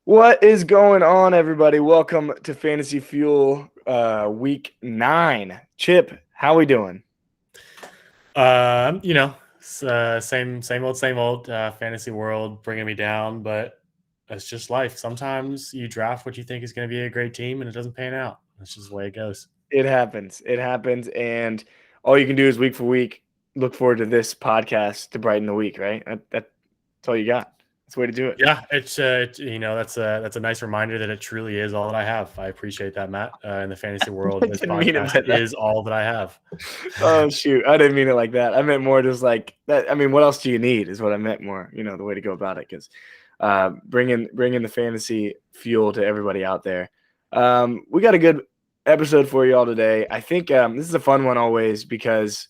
What is going on, everybody? Welcome to Fantasy Fuel Week 9. Chip, how we doing? Same old. Fantasy world bringing me down, but it's just life. Sometimes you draft what you think is going to be a great team, and it doesn't pan out. That's just the way it goes. It happens. It happens. And all you can do is week for week look forward to this podcast to brighten the week, right? That's all you got. That's the way to do it. Yeah, that's a nice reminder that it truly is all that I have. I appreciate that, Matt. In the fantasy I world, this didn't mean it podcast like that. is all that I have. Oh, shoot. I didn't mean it like that. I meant more just like that. I mean, what else do you need is what I meant more, the way to go about it. Because bringing the fantasy fuel to everybody out there. We got a good episode for you all today. I think this is a fun one always because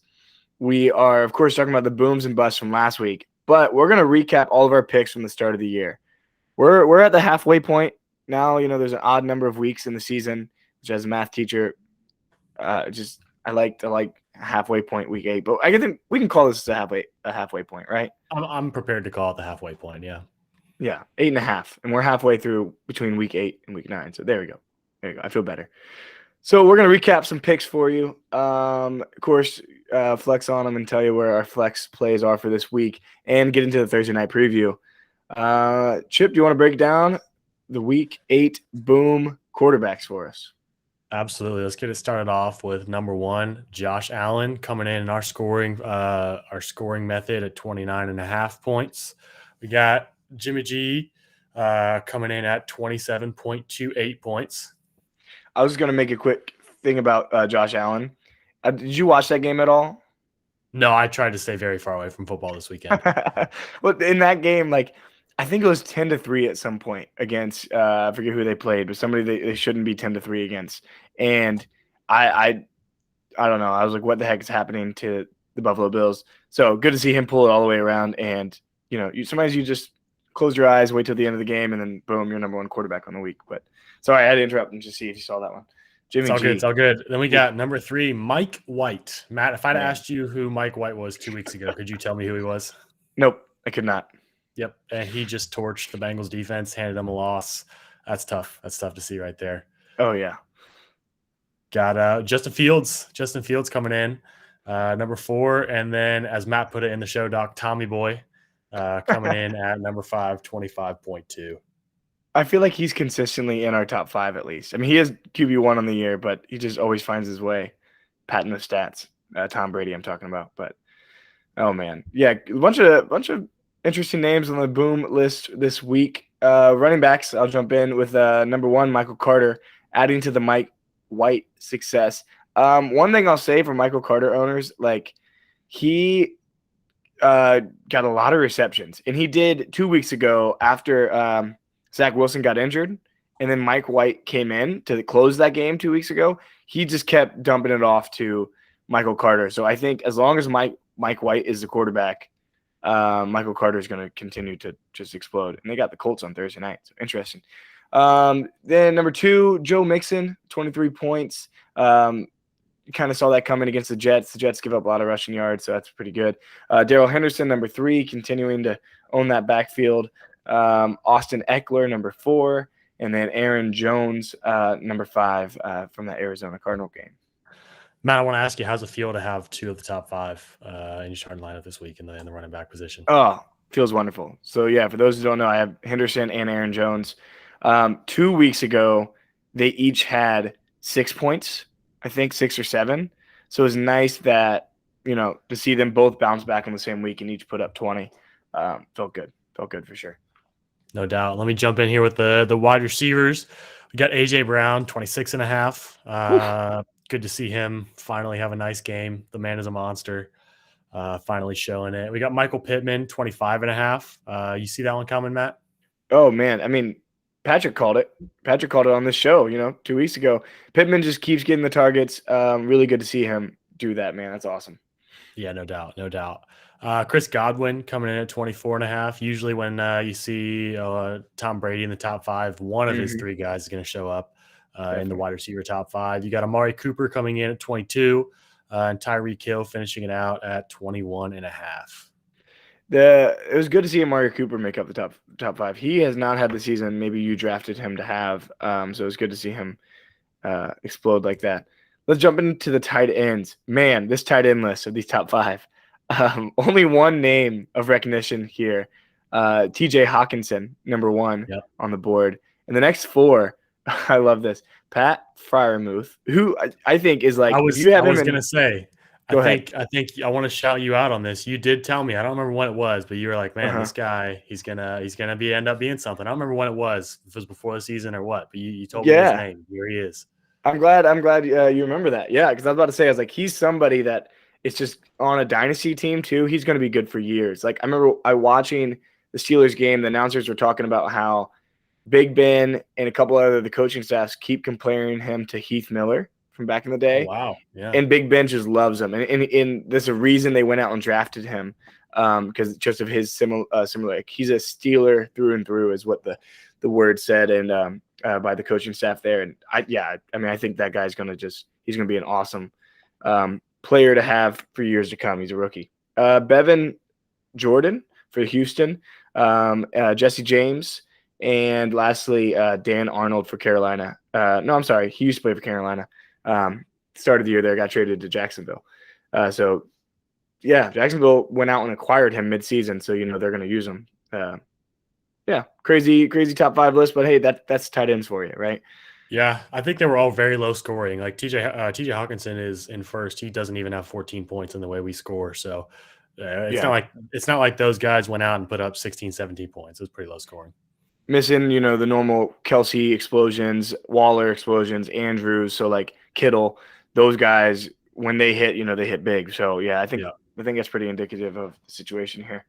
we are, of course, talking about the booms and busts from last week, but we're going to recap all of our picks from the start of the year. We're at the halfway point now. There's an odd number of weeks in the season, which as a math teacher, just I like halfway point week 8, but I think we can call this a halfway point, right? I'm prepared to call it the halfway point. Yeah. Yeah, 8.5, and we're halfway through between week 8 and week 9. So there we go. There you go. I feel better. So we're gonna recap some picks for you. Of course, flex on them and tell you where our flex plays are for this week, and get into the Thursday night preview. Chip, do you want to break down the week 8 boom quarterbacks for us? Absolutely. Let's get it started off with number one, Josh Allen coming in our scoring method at 29.5 points. We got Jimmy G coming in at 27.28 points. I was going to make a quick thing about Josh Allen. Did you watch that game at all? No, I tried to stay very far away from football this weekend. Well, in that game, I think it was 10-3 at some point against I forget who they played, but somebody they shouldn't be 10-3 against. And I don't know. I was like, what the heck is happening to the Buffalo Bills? So good to see him pull it all the way around. And sometimes you just close your eyes, wait till the end of the game, and then boom, you're number one quarterback on the week. But sorry, I had to interrupt and just see if you saw that one. Jimmy It's all G. good. It's all good. Then we got number 3, Mike White. Matt, if I'd Man. asked you who Mike White was 2 weeks ago, could you tell me who he was? Nope, I could not. Yep. And he just torched the Bengals defense, handed them a loss. That's tough. That's tough to see right there. Oh, yeah. Got Justin Fields. Justin Fields coming in, number 4. And then, as Matt put it in the show doc, Tommy Boy coming in at number 5, 25.2. I feel like he's consistently in our top 5 at least. I mean, he is QB1 on the year, but he just always finds his way. Patting the stats. Tom Brady, I'm talking about. But oh man, yeah, a bunch of interesting names on the boom list this week. Running backs, I'll jump in with number 1, Michael Carter, adding to the Mike White success. One thing I'll say for Michael Carter owners, he got a lot of receptions, and he did 2 weeks ago after Zach Wilson got injured, and then Mike White came in to close that game 2 weeks ago. He just kept dumping it off to Michael Carter. So I think as long as Mike White is the quarterback, Michael Carter is going to continue to just explode. And they got the Colts on Thursday night. So interesting. Then number 2, Joe Mixon, 23 points. Kind of saw that coming against the Jets. The Jets give up a lot of rushing yards, so that's pretty good. Darrell Henderson, number 3, continuing to own that backfield. Austin Eckler, number 4, and then Aaron Jones, number 5, from that Arizona Cardinal game. Matt, I want to ask you, how's it feel to have 2 of the top 5 in your starting lineup this week in the running back position? Oh, feels wonderful. So yeah, for those who don't know, I have Henderson and Aaron Jones. 2 weeks ago, they each had 6 points, I think 6 or 7. So it was nice that to see them both bounce back in the same week and each put up 20. Felt good for sure. No doubt. Let me jump in here with the wide receivers. We got AJ Brown, 26.5. Good to see him finally have a nice game. The man is a monster. Finally showing it. We got Michael Pittman, 25.5. You see that one coming, Matt? Oh man, I mean, Patrick called it. Patrick called it on this show, 2 weeks ago. Pittman just keeps getting the targets. Really good to see him do that, man. That's awesome. Yeah, no doubt. No doubt. Chris Godwin coming in at 24.5. Usually when you see Tom Brady in the top 5, one of his 3 guys is going to show up in the wide receiver top 5. You got Amari Cooper coming in at 22 and Tyreek Hill finishing it out at 21.5. It was good to see Amari Cooper make up the top five. He has not had the season maybe you drafted him to have. So it was good to see him explode like that. Let's jump into the tight ends. Man, this tight end list of these top five. Only one name of recognition here. TJ Hawkinson, number one Yep. on the board. And the next four, I love this. Pat Fryermuth, who I think is like, if you I have him was in, gonna say, go ahead. I think I want to shout you out on this. You did tell me, I don't remember when it was, but you were like, man, Uh-huh. this guy, he's gonna be end up being something. I don't remember when it was, if it was before the season or what, but you told me his Yeah. name. Here he is. I'm glad you remember that. Yeah, because I was about to say, I was like, he's somebody that is just on a dynasty team too. He's going to be good for years. Like I remember I watching the Steelers game. The announcers were talking about how Big Ben and a couple other the coaching staffs keep comparing him to Heath Miller from back in the Oh day, wow. Yeah. and Big Ben just loves him. And there's a reason they went out and drafted him because just of his similar. Like, he's a Steeler through and through, is what the word said, and by the coaching staff there. And I think that guy's he's gonna be an awesome player to have for years to come. He's a rookie. Bevan Jordan for Houston, Jesse James, and lastly Dan Arnold for Carolina. No, I'm sorry, he used to play for Carolina. Start of the year there, got traded to Jacksonville. So yeah, Jacksonville went out and acquired him midseason, so they're going to use him. Yeah, crazy top five list, but hey, that's tight ends for you, right? Yeah, I think they were all very low scoring. Like TJ Hawkinson is in first. He doesn't even have 14 points in the way we score. So Yeah, it's not like those guys went out and put up 16, 17 points. It was pretty low scoring. missing the normal Kelsey explosions, Waller explosions, Andrews, so like Kittle, those guys when they hit, they hit big. So yeah, Yeah. I think that's pretty indicative of the situation here.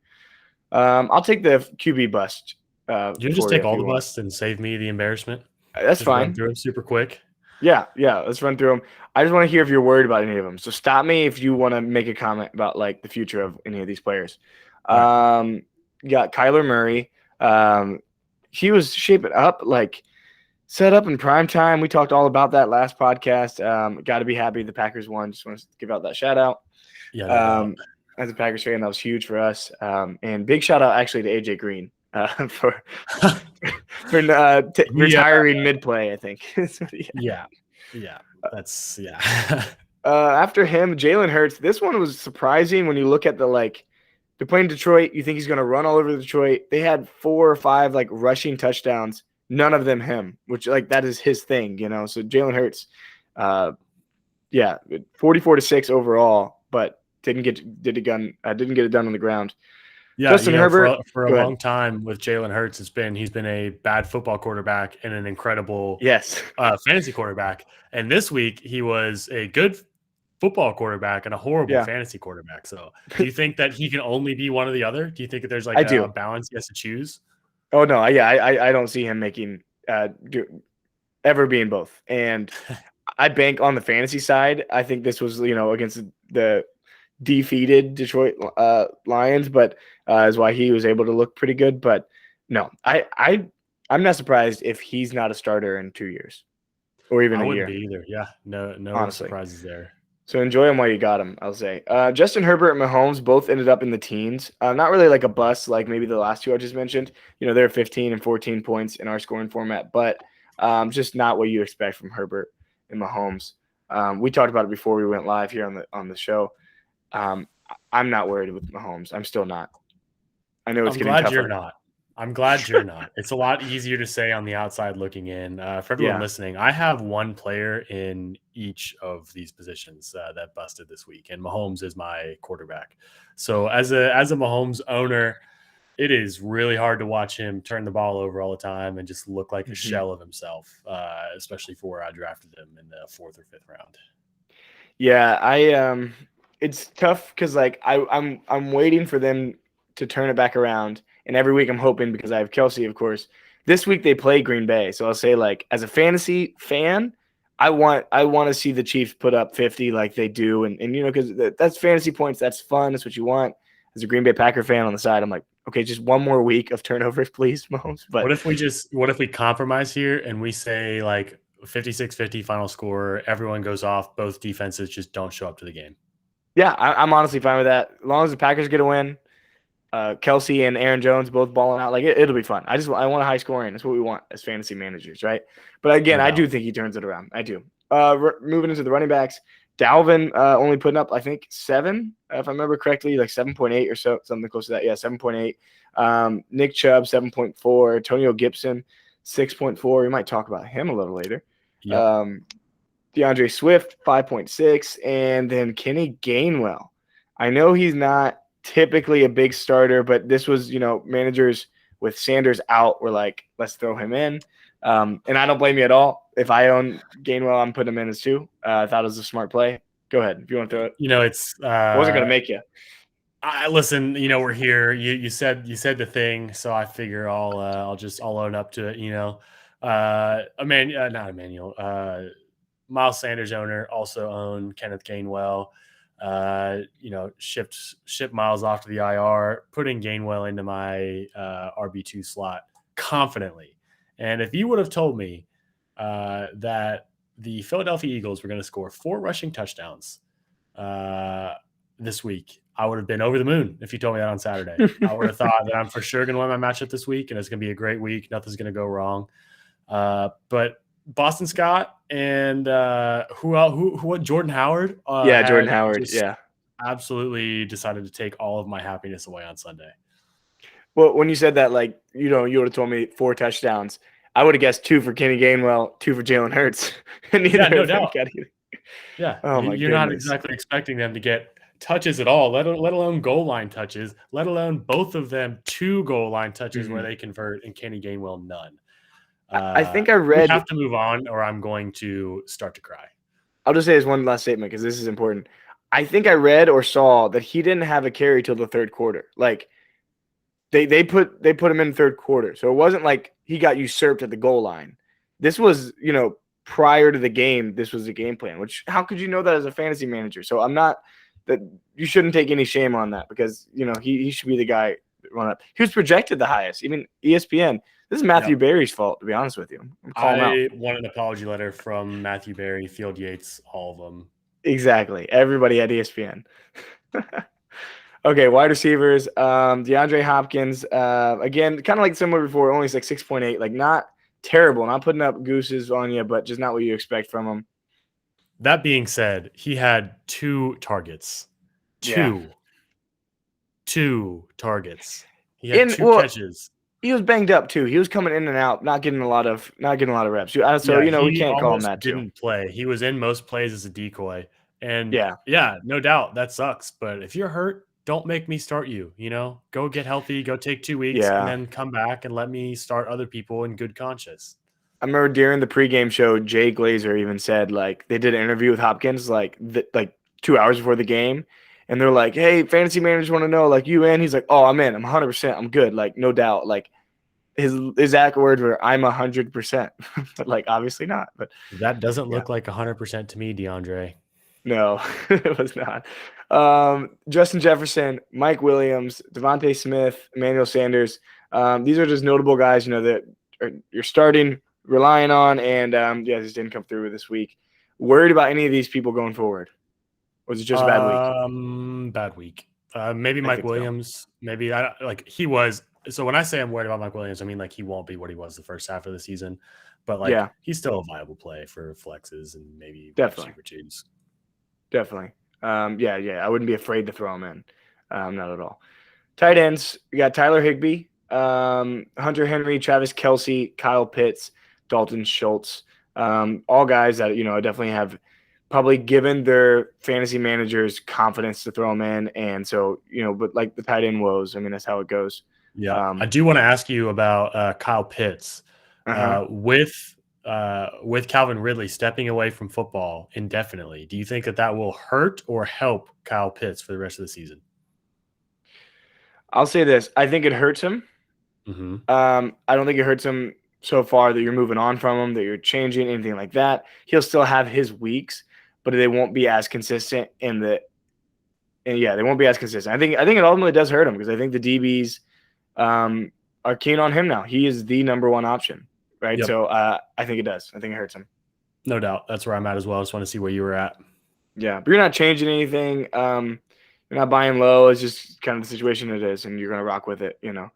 I'll take the QB bust You can just for you take if all you the want. busts and save me the embarrassment. That's Just run fine. through them super quick. Yeah, let's run through them. I just want to hear if you're worried about any of them. So stop me if you want to make a comment about like the future of any of these players. All right. You got Kyler Murray. He was shaping up like set up in prime time. We talked all about that last podcast. Got to be happy the Packers won. Just want to give out that shout out. Yeah, no doubt. As a Packers fan, that was huge for us. And big shout out actually to AJ Green for retiring mid play. I think. Yeah. That's After him, Jalen Hurts. This one was surprising when you look at they're playing Detroit. You think he's going to run all over Detroit. They had 4 or 5 like rushing touchdowns. None of them him, which like that is his thing, So Jalen Hurts, 44-6 overall, but didn't get it done on the ground. Yeah, Justin Herbert for a long time with Jalen Hurts, he's been a bad football quarterback and an incredible fantasy quarterback. And this week he was a good football quarterback and a horrible fantasy quarterback. So do you think that he can only be one or the other? Do you think that there's like a balance he has to choose? Oh no, yeah, I don't see him making ever being both. And I bank on the fantasy side. I think this was against the defeated Detroit Lions, but is why he was able to look pretty good. But no, I'm not surprised if he's not a starter in 2 years or even a year. I wouldn't be either. Yeah, no surprises there. So enjoy him while you got him, I'll say. Justin Herbert and Mahomes both ended up in the teens. Not really like a bust like maybe the last two I just mentioned. They're 15 and 14 points in our scoring format, but just not what you expect from Herbert and Mahomes. We talked about it before we went live here on the show. I'm not worried with Mahomes. I'm still not. I know it's getting tougher. I'm glad you're not. It's a lot easier to say on the outside looking in. For everyone listening, I have one player in each of these positions that busted this week, and Mahomes is my quarterback. So as a Mahomes owner, it is really hard to watch him turn the ball over all the time and just look like a shell of himself, especially for where I drafted him in the 4th or 5th round. Yeah, it's tough because like I'm waiting for them to turn it back around. And every week I'm hoping, because I have Kelsey, of course. This week they play Green Bay. So I'll say, like, as a fantasy fan, I want to see the Chiefs put up 50 like they do. And because that's fantasy points. That's fun. That's what you want. As a Green Bay Packer fan on the side, I'm like, okay, just one more week of turnovers, please, Mahomes. But what if we compromise here and we say like 56-50 final score, everyone goes off, both defenses just don't show up to the game? Yeah, I'm honestly fine with that. As long as the Packers get a win, Kelsey and Aaron Jones both balling out. Like it'll be fun. I want a high scoring. That's what we want as fantasy managers, right? But again, No I doubt. do think he turns it around. I do. Moving into the running backs, Dalvin only putting up I think 7, if I remember correctly, like 7.8 or so, something close to that. Yeah, 7.8. Nick Chubb 7.4. Antonio Gibson 6.4. We might talk about him a little later. Yep. DeAndre Swift 5.6, and then Kenny Gainwell. I know he's not typically a big starter, but this was, managers with Sanders out were like, let's throw him in. And I don't blame you at all. If I own Gainwell, I'm putting him in as 2. I thought it was a smart play. Go ahead if you want to throw it. It's I wasn't going to make you. I listen, we're here. You said the thing, so I figure I'll own up to it. Not Emmanuel. Miles Sanders owner also owned Kenneth Gainwell. Shipped Miles off to the IR, putting Gainwell into my RB2 slot confidently. And if you would have told me that the Philadelphia Eagles were going to score 4 rushing touchdowns this week, I would have been over the moon if you told me that on Saturday. I would have thought that I'm for sure going to win my matchup this week, and it's going to be a great week. Nothing's going to go wrong. But Boston Scott and Jordan Howard. Jordan Howard. Yeah. Absolutely decided to take all of my happiness away on Sunday. Well, when you said that, you would have told me 4 touchdowns. I would have guessed 2 for Kenny Gainwell, 2 for Jalen Hurts. Yeah, no doubt. Yeah, you're not exactly expecting them to get touches at all, let alone goal line touches, let alone both of them 2 goal line touches where they convert, and Kenny Gainwell none. I think I read. We have to move on, or I'm going to start to cry. I'll just say this one last statement because this is important. I think I read or saw that he didn't have a carry till the 3rd quarter. Like they put him in the 3rd quarter, so it wasn't like he got usurped at the goal line. This was prior to the game. This was the game plan. Which how could you know that as a fantasy manager? So I'm not that you shouldn't take any shame on that because he should be the guy that run up. He was projected the highest, even ESPN. This is Matthew Berry's fault, to be honest with you. I want an apology letter from Matthew Berry, Field Yates, all of them. Exactly. Everybody at ESPN. Okay, wide receivers. DeAndre Hopkins. Again, kind of like similar before, only like 6.8. Like not terrible. Not putting up gooses on you, but just not what you expect from him. That being said, he had 2 targets. Two targets. He had 2 catches. He was banged up too. He was coming in and out, not getting a lot of reps. So we can't call him that too. Didn't play. He was in most plays as a decoy, and yeah, no doubt that sucks. But if you're hurt, don't make me start you. Go get healthy, go take 2 weeks, and then come back and let me start other people in good conscience. I remember during the pregame show, Jay Glazer even said they did an interview with Hopkins 2 hours before the game. And they're like, hey, fantasy managers want to know, you in? He's like, oh, I'm in. I'm 100%. I'm good. No doubt. His exact words were, I'm 100%. But, obviously not. But that doesn't look like 100% to me, DeAndre. No, it was not. Justin Jefferson, Mike Williams, Devontae Smith, Emmanuel Sanders. These are just notable guys, that you're starting, relying on, and, just didn't come through this week. Worried about any of these people going forward? Or was it just a bad week? Bad week. Maybe Mike Williams. So. Maybe he was. So when I say I'm worried about Mike Williams, I mean he won't be what he was the first half of the season, but he's still a viable play for flexes and maybe definitely. Cheese. Definitely. I wouldn't be afraid to throw him in. Not at all. Tight ends. We got Tyler Higbee, Hunter Henry, Travis Kelce, Kyle Pitts, Dalton Schultz. All guys that definitely have probably given their fantasy managers confidence to throw them in. And so, but the tight end woes, that's how it goes. Yeah. I do want to ask you about Kyle Pitts. With Calvin Ridley stepping away from football indefinitely, do you think that will hurt or help Kyle Pitts for the rest of the season? I'll say this. I think it hurts him. Mm-hmm. I don't think it hurts him so far that you're moving on from him, that you're changing, anything like that. He'll still have his weeks, but they won't be as consistent they won't be as consistent. I think it ultimately does hurt him because I think the DBs are keen on him now. He is the number 1 option, right? Yep. So I think it does. I think it hurts him. No doubt. That's where I'm at as well. I just want to see where you were at. Yeah, but you're not changing anything. You're not buying low. It's just kind of the situation it is, and you're going to rock with it, you know.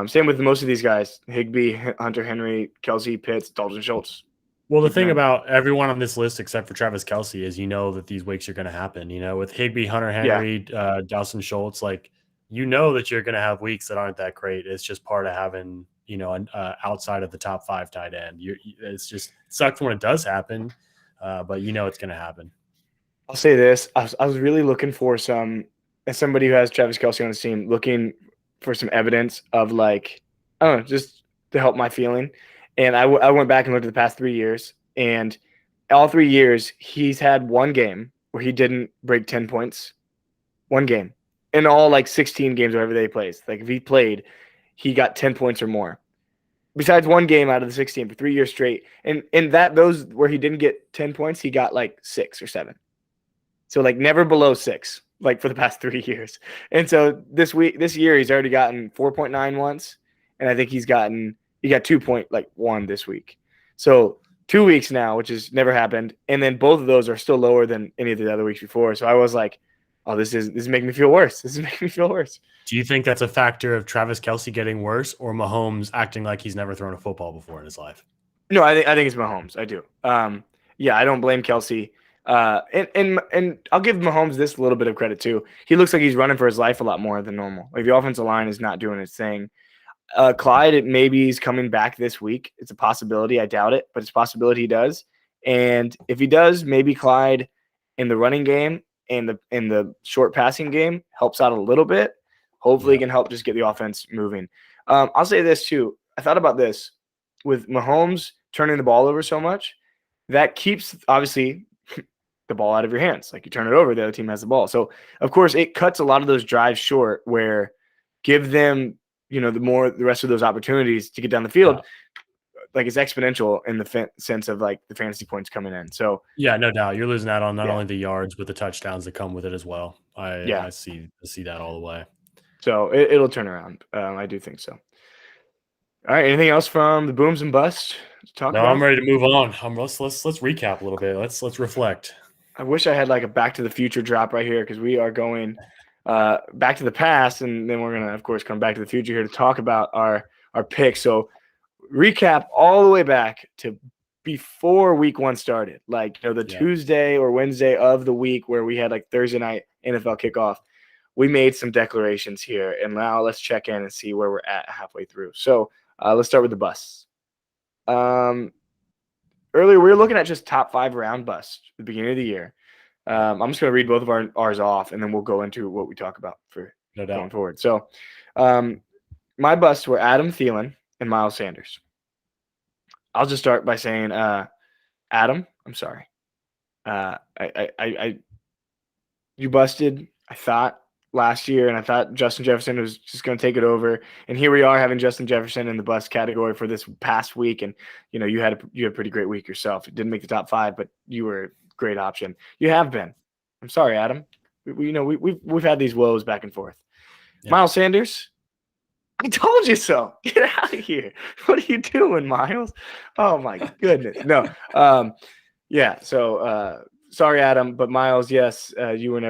Same with most of these guys: Higbee, Hunter Henry, Kelsey, Pitts, Dalton Schultz. Well, the Keep them thing in. about everyone on this list except for Travis Kelsey is that these weeks are going to happen. With Higbee, Hunter Yeah, Henry, Dawson Schultz, like that you're going to have weeks that aren't that great. It's just part of having an outside of the top 5 tight end. It's just it sucks when it does happen, but it's going to happen. I'll say this: I was really looking for as somebody who has Travis Kelsey on his team, looking for some evidence of like, I don't know, just to help my feeling. And I went back and looked at the past 3 years, and all 3 years he's had one game where he didn't break 10 points. One game in all like 16 games, whatever they plays. Like if he played, he got 10 points or more. Besides one game out of the 16 for 3 years straight, and in those where he didn't get 10 points, he got like 6 or 7. So like never below 6, like for the past 3 years. And so this year, he's already gotten 4.9 once, and I think he got 2.1 this week. So 2 weeks now, which has never happened, and then both of those are still lower than any of the other weeks before. So I was like, oh, this is making me feel worse. This is making me feel worse. Do you think that's a factor of Travis Kelsey getting worse or Mahomes acting like he's never thrown a football before in his life? No, I think it's Mahomes. I do. Yeah, I don't blame Kelsey. And I'll give Mahomes this little bit of credit too. He looks like he's running for his life a lot more than normal. Like the offensive line is not doing its thing. Clyde, maybe he's coming back this week. It's a possibility. I doubt it, but it's a possibility he does. And if he does, maybe Clyde in the running game and the short passing game helps out a little bit. Hopefully, he can help just get the offense moving. I'll say this too. I thought about this with Mahomes turning the ball over so much. That keeps obviously the ball out of your hands. Like you turn it over, the other team has the ball. So of course, it cuts a lot of those drives short. Where give them the rest of those opportunities to get down the field, like it's exponential in the sense of like the fantasy points coming in. So yeah, no doubt you're losing out on not only the yards but the touchdowns that come with it as well. I see that all the way. So it'll turn around. I do think so. All right. Anything else from the booms and busts to talk about? I'm ready to move on. Let's recap a little bit. Let's reflect. I wish I had like a Back to the Future drop right here because we are going back to the past, and then we're gonna, of course, come back to the future here to talk about our picks. So recap all the way back to before week 1 started, like Tuesday or Wednesday of the week where we had like Thursday night NFL kickoff. We made some declarations here, and now let's check in and see where we're at halfway through. So let's start with the busts. Earlier, we were looking at just top 5 round busts at the beginning of the year. I'm just going to read both of ours off, and then we'll go into what we talk about for going forward. So my busts were Adam Thielen and Miles Sanders. I'll just start by saying, Adam, I'm sorry. You busted, I thought, last year, and I thought Justin Jefferson was just going to take it over. And here we are having Justin Jefferson in the bust category for this past week. And, you had a pretty great week yourself. It didn't make the top 5, but you were a great option. You have been. I'm sorry, Adam. We've had these woes back and forth. Yeah. Miles Sanders, I told you so. Get out of here. What are you doing, Miles? Oh, my goodness. No. Yeah. So, sorry, Adam. But Miles, yes, you were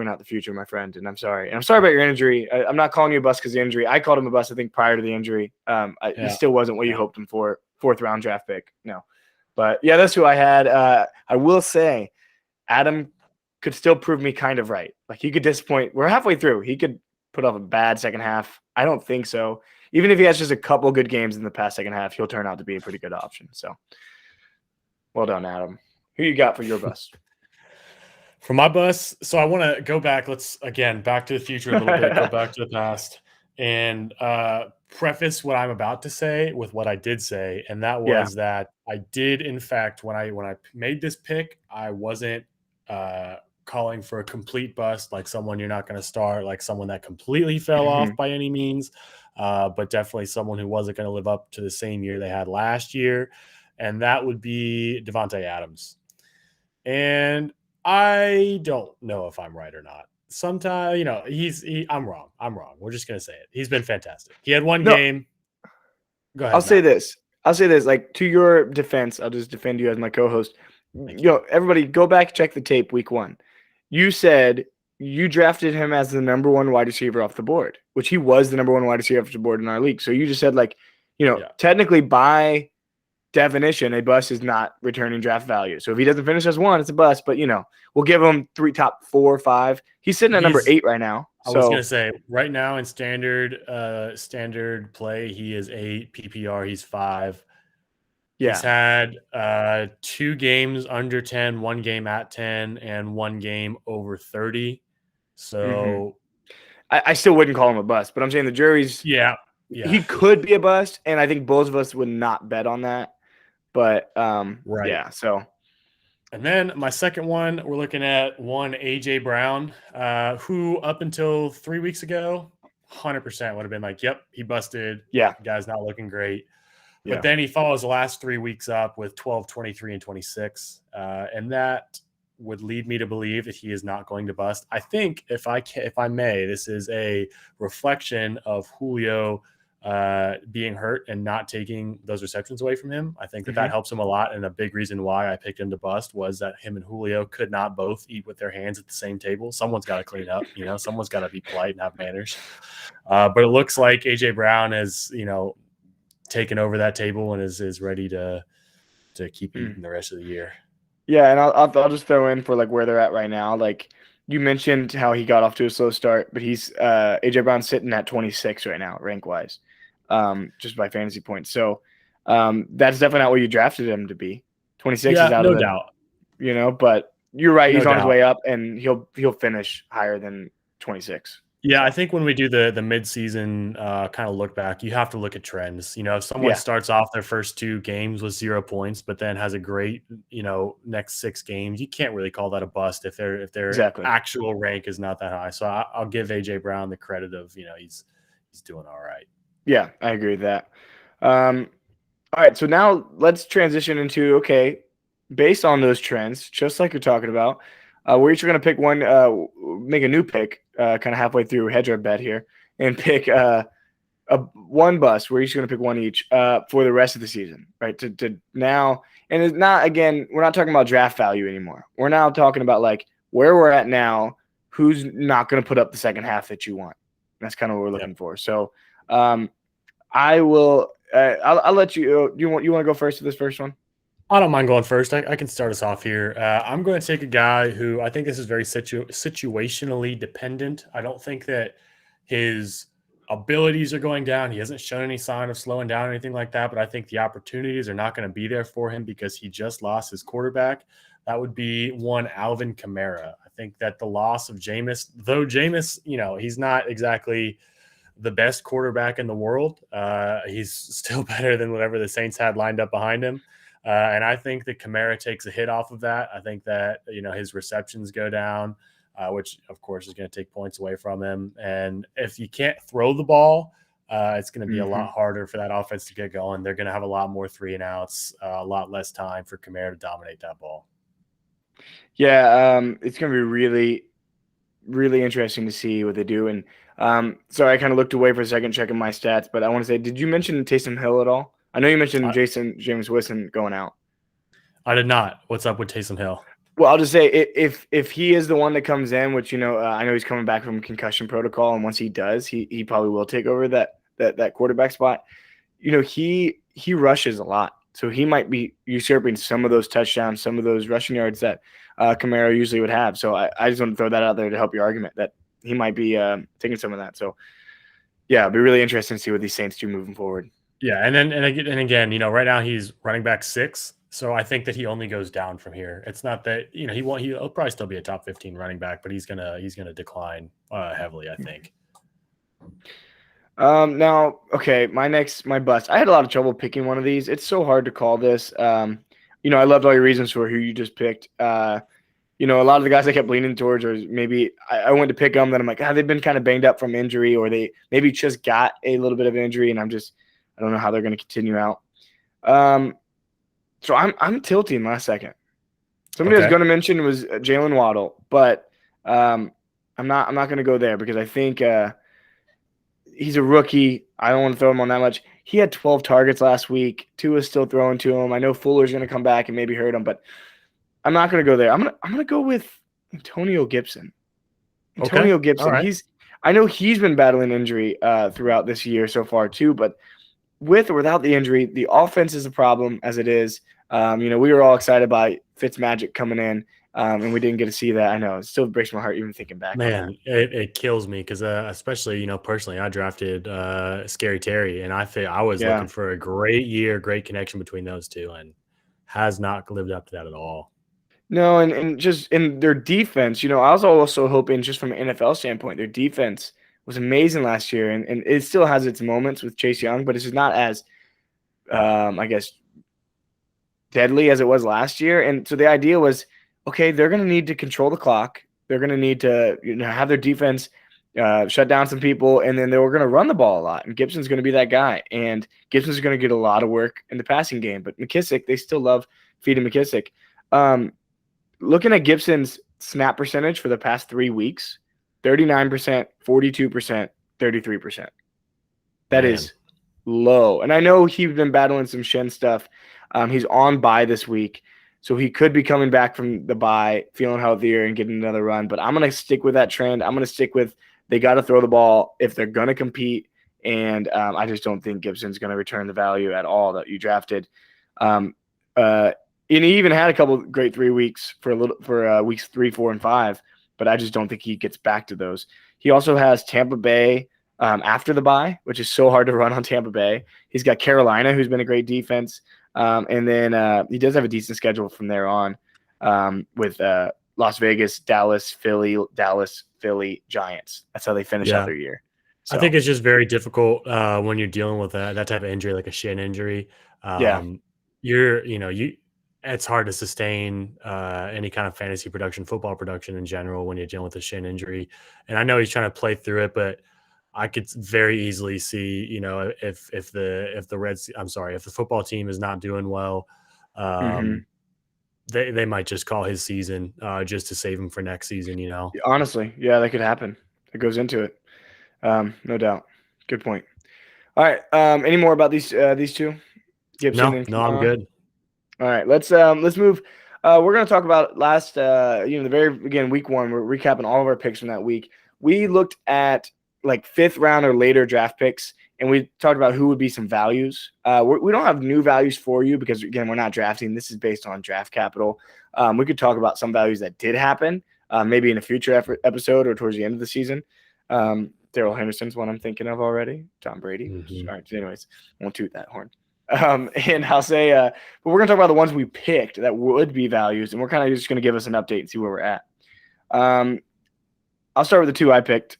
not the future, my friend. And I'm sorry. And I'm sorry about your injury. I'm not calling you a bust because of the injury. I called him a bust, I think, prior to the injury. He still wasn't what you hoped him for. 4th round draft pick. No. But, yeah, that's who I had. I will say Adam could still prove me kind of right. Like, he could disappoint. We're halfway through. He could put off a bad second half. I don't think so. Even if he has just a couple good games in the past second half, he'll turn out to be a pretty good option. So, well done, Adam. Who you got for your bust? For my bust, so I want to go back. Let's, again, back to the future a little bit, go back to the past, and preface what I'm about to say with what I did say, and that was that I did, in fact, when I made this pick, I wasn't calling for a complete bust, like someone you're not going to start, like someone that completely fell off by any means, but definitely someone who wasn't going to live up to the same year they had last year, and that would be Devontae Adams. And I don't know if I'm right or not. Sometimes, I'm wrong. We're just going to say it. He's been fantastic. He had one game. Go ahead. I'll say this. Like, to your defense, I'll just defend you as my co-host. Everybody go back, check the tape week 1. You said you drafted him as the number one wide receiver off the board, which he was the number one wide receiver off the board in our league. So you just said like, Yeah. technically by definition, a bust is not returning draft value. So if he doesn't finish as one, it's a bust. But we'll give him top 4 or 5. He's sitting at number 8 right now. I was gonna say right now in standard play, he is 8. PPR, he's 5. Yeah. He's had 2 games under 10, 1 game at 10, and 1 game over 30. So I still wouldn't call him a bust, but I'm saying the jury's he could be a bust, and I think both of us would not bet on that. But right. Yeah, so. And then my second one, we're looking at one AJ Brown, who up until 3 weeks ago, 100% would have been like, yep, he busted. Yeah. The guy's not looking great. Yeah. But then he follows the last 3 weeks up with 12, 23, and 26. And that would lead me to believe that he is not going to bust. I think if I may, this is a reflection of Julio being hurt and not taking those receptions away from him. I think that helps him a lot. And a big reason why I picked him to bust was that him and Julio could not both eat with their hands at the same table. Someone's got to clean up, someone's got to be polite and have manners. But it looks like AJ Brown has, taken over that table and is ready to keep eating the rest of the year. Yeah. And I'll just throw in for like where they're at right now. Like, you mentioned how he got off to a slow start, but he's AJ Brown's sitting at 26 right now, rank wise, just by fantasy points. So that's definitely not what you drafted him to be. 26 is out of doubt. But you're right. He's on his way up, and he'll finish higher than 26. Yeah, I think when we do the midseason kind of look back, you have to look at trends. If someone starts off their first 2 games with 0 points, but then has a great, next 6 games, you can't really call that a bust if their actual rank is not that high. So I'll give AJ Brown the credit of, he's doing all right. Yeah, I agree with that. All right, so now let's transition into, based on those trends, just like you're talking about, we're each going to pick one, make a new pick, kind of halfway through, hedge our bet here, and pick one bust. We're each going to pick one each for the rest of the season, right? To now, and it's not, again, we're not talking about draft value anymore. We're now talking about like where we're at now, who's not going to put up the second half that you want. That's kind of what we're looking for. So I will, I'll let you, you want to go first to this first one? I don't mind going first. I can start us off here. I'm going to take a guy who I think this is very situationally dependent. I don't think that his abilities are going down. He hasn't shown any sign of slowing down or anything like that, but I think the opportunities are not going to be there for him because he just lost his quarterback. That would be one Alvin Kamara. I think that the loss of Jameis, though Jameis, he's not exactly the best quarterback in the world. He's still better than whatever the Saints had lined up behind him. And I think that Kamara takes a hit off of that. I think that, his receptions go down, which, of course, is going to take points away from him. And if you can't throw the ball, it's going to be a lot harder for that offense to get going. They're going to have a lot more 3-and-outs, a lot less time for Kamara to dominate that ball. Yeah, it's going to be really, really interesting to see what they do. And so I kind of looked away for a second, checking my stats, but I want to say, did you mention Taysom Hill at all? I know you mentioned James Winston going out. I did not. What's up with Taysom Hill? Well, I'll just say if he is the one that comes in, which I know he's coming back from concussion protocol, and once he does, he probably will take over that quarterback spot. He rushes a lot, so he might be usurping some of those touchdowns, some of those rushing yards that Kamara usually would have. So I just want to throw that out there to help your argument that he might be taking some of that. So yeah, it'll be really interesting to see what these Saints do moving forward. Yeah, and again, right now he's running back 6, so I think that he only goes down from here. It's not that he'll probably still be a top 15 running back, but he's gonna decline heavily, I think. Now, okay, my bust. I had a lot of trouble picking one of these. It's so hard to call this. I loved all your reasons for who you just picked. A lot of the guys I kept leaning towards, or maybe I went to pick them, then I'm like, they've been kind of banged up from injury, or they maybe just got a little bit of injury, and I don't know how they're going to continue out. So I'm tilting last second. Somebody I was going to mention was Jalen Waddle, but I'm not going to go there because I think he's a rookie. I don't want to throw him on that much. He had 12 targets last week. Tua's still throwing to him. I know Fuller's going to come back and maybe hurt him, but I'm not going to go there. I'm going to go with Antonio Gibson. Okay. Antonio All Gibson. right. I know he's been battling injury throughout this year so far too, but with or without the injury, the offense is a problem as it is. We were all excited by Fitzmagic coming in, and we didn't get to see that. I know it still breaks my heart even thinking back on that. Man, it kills me because especially personally, I drafted Scary Terry, and I was Yeah. looking for a great year, great connection between those two, and has not lived up to that at all. No, and just in their defense, I was also hoping just from an NFL standpoint, their defense was amazing last year, and it still has its moments with Chase Young, but it's just not as I guess deadly as it was last year. And so the idea was, okay, they're going to need to control the clock. They're going to need to have their defense shut down some people, and then they were going to run the ball a lot. And Gibson's going to be that guy. And Gibson's going to get a lot of work in the passing game. But McKissick, they still love feeding McKissick. Looking at Gibson's snap percentage for the past 3 weeks, 39%, 42%, 33%. That Man, is low. And I know he's been battling some shin stuff. He's on bye this week, so he could be coming back from the bye, feeling healthier and getting another run. But I'm going to stick with that trend. I'm going to stick with they got to throw the ball if they're going to compete. And I just don't think Gibson's going to return the value at all that you drafted. Um, and he even had a couple of great 3 weeks for weeks 3, 4, and 5. But I just don't think he gets back to those. He also has Tampa Bay after the bye, which is so hard to run on Tampa Bay. He's got Carolina, who's been a great defense. And then he does have a decent schedule from there on with Las Vegas, Dallas, Philly, Giants. That's how they finish out yeah, their year. I So, think it's just very difficult when you're dealing with that type of injury, like a shin injury. yeah. Um, you it's hard to sustain any kind of fantasy production, football production in general when you're dealing with a shin injury. And I know he's trying to play through it, but I could very easily see, if the football team is not doing well, Mm-hmm. um, they might just call his season just to save him for next season. Honestly, yeah, that could happen. It goes into it. No doubt. Good point. All right. Any more about these two, Gibson No, and no, I'm Kamara? good. All right, let's move. We're gonna talk about last the very again week 1. We're recapping all of our picks from that week. We looked at like 5th round or later draft picks, and we talked about who would be some values. We don't have new values for you because again we're not drafting. This is based on draft capital. We could talk about some values that did happen, maybe in a future episode or towards the end of the season. Daryl Henderson's one I'm thinking of already. Tom Brady. Mhm. All right. Anyways, won't toot that horn. And I'll say, but we're gonna talk about the ones we picked that would be values, and we're kind of just gonna give us an update and see where we're at. I'll start with the 2 I picked.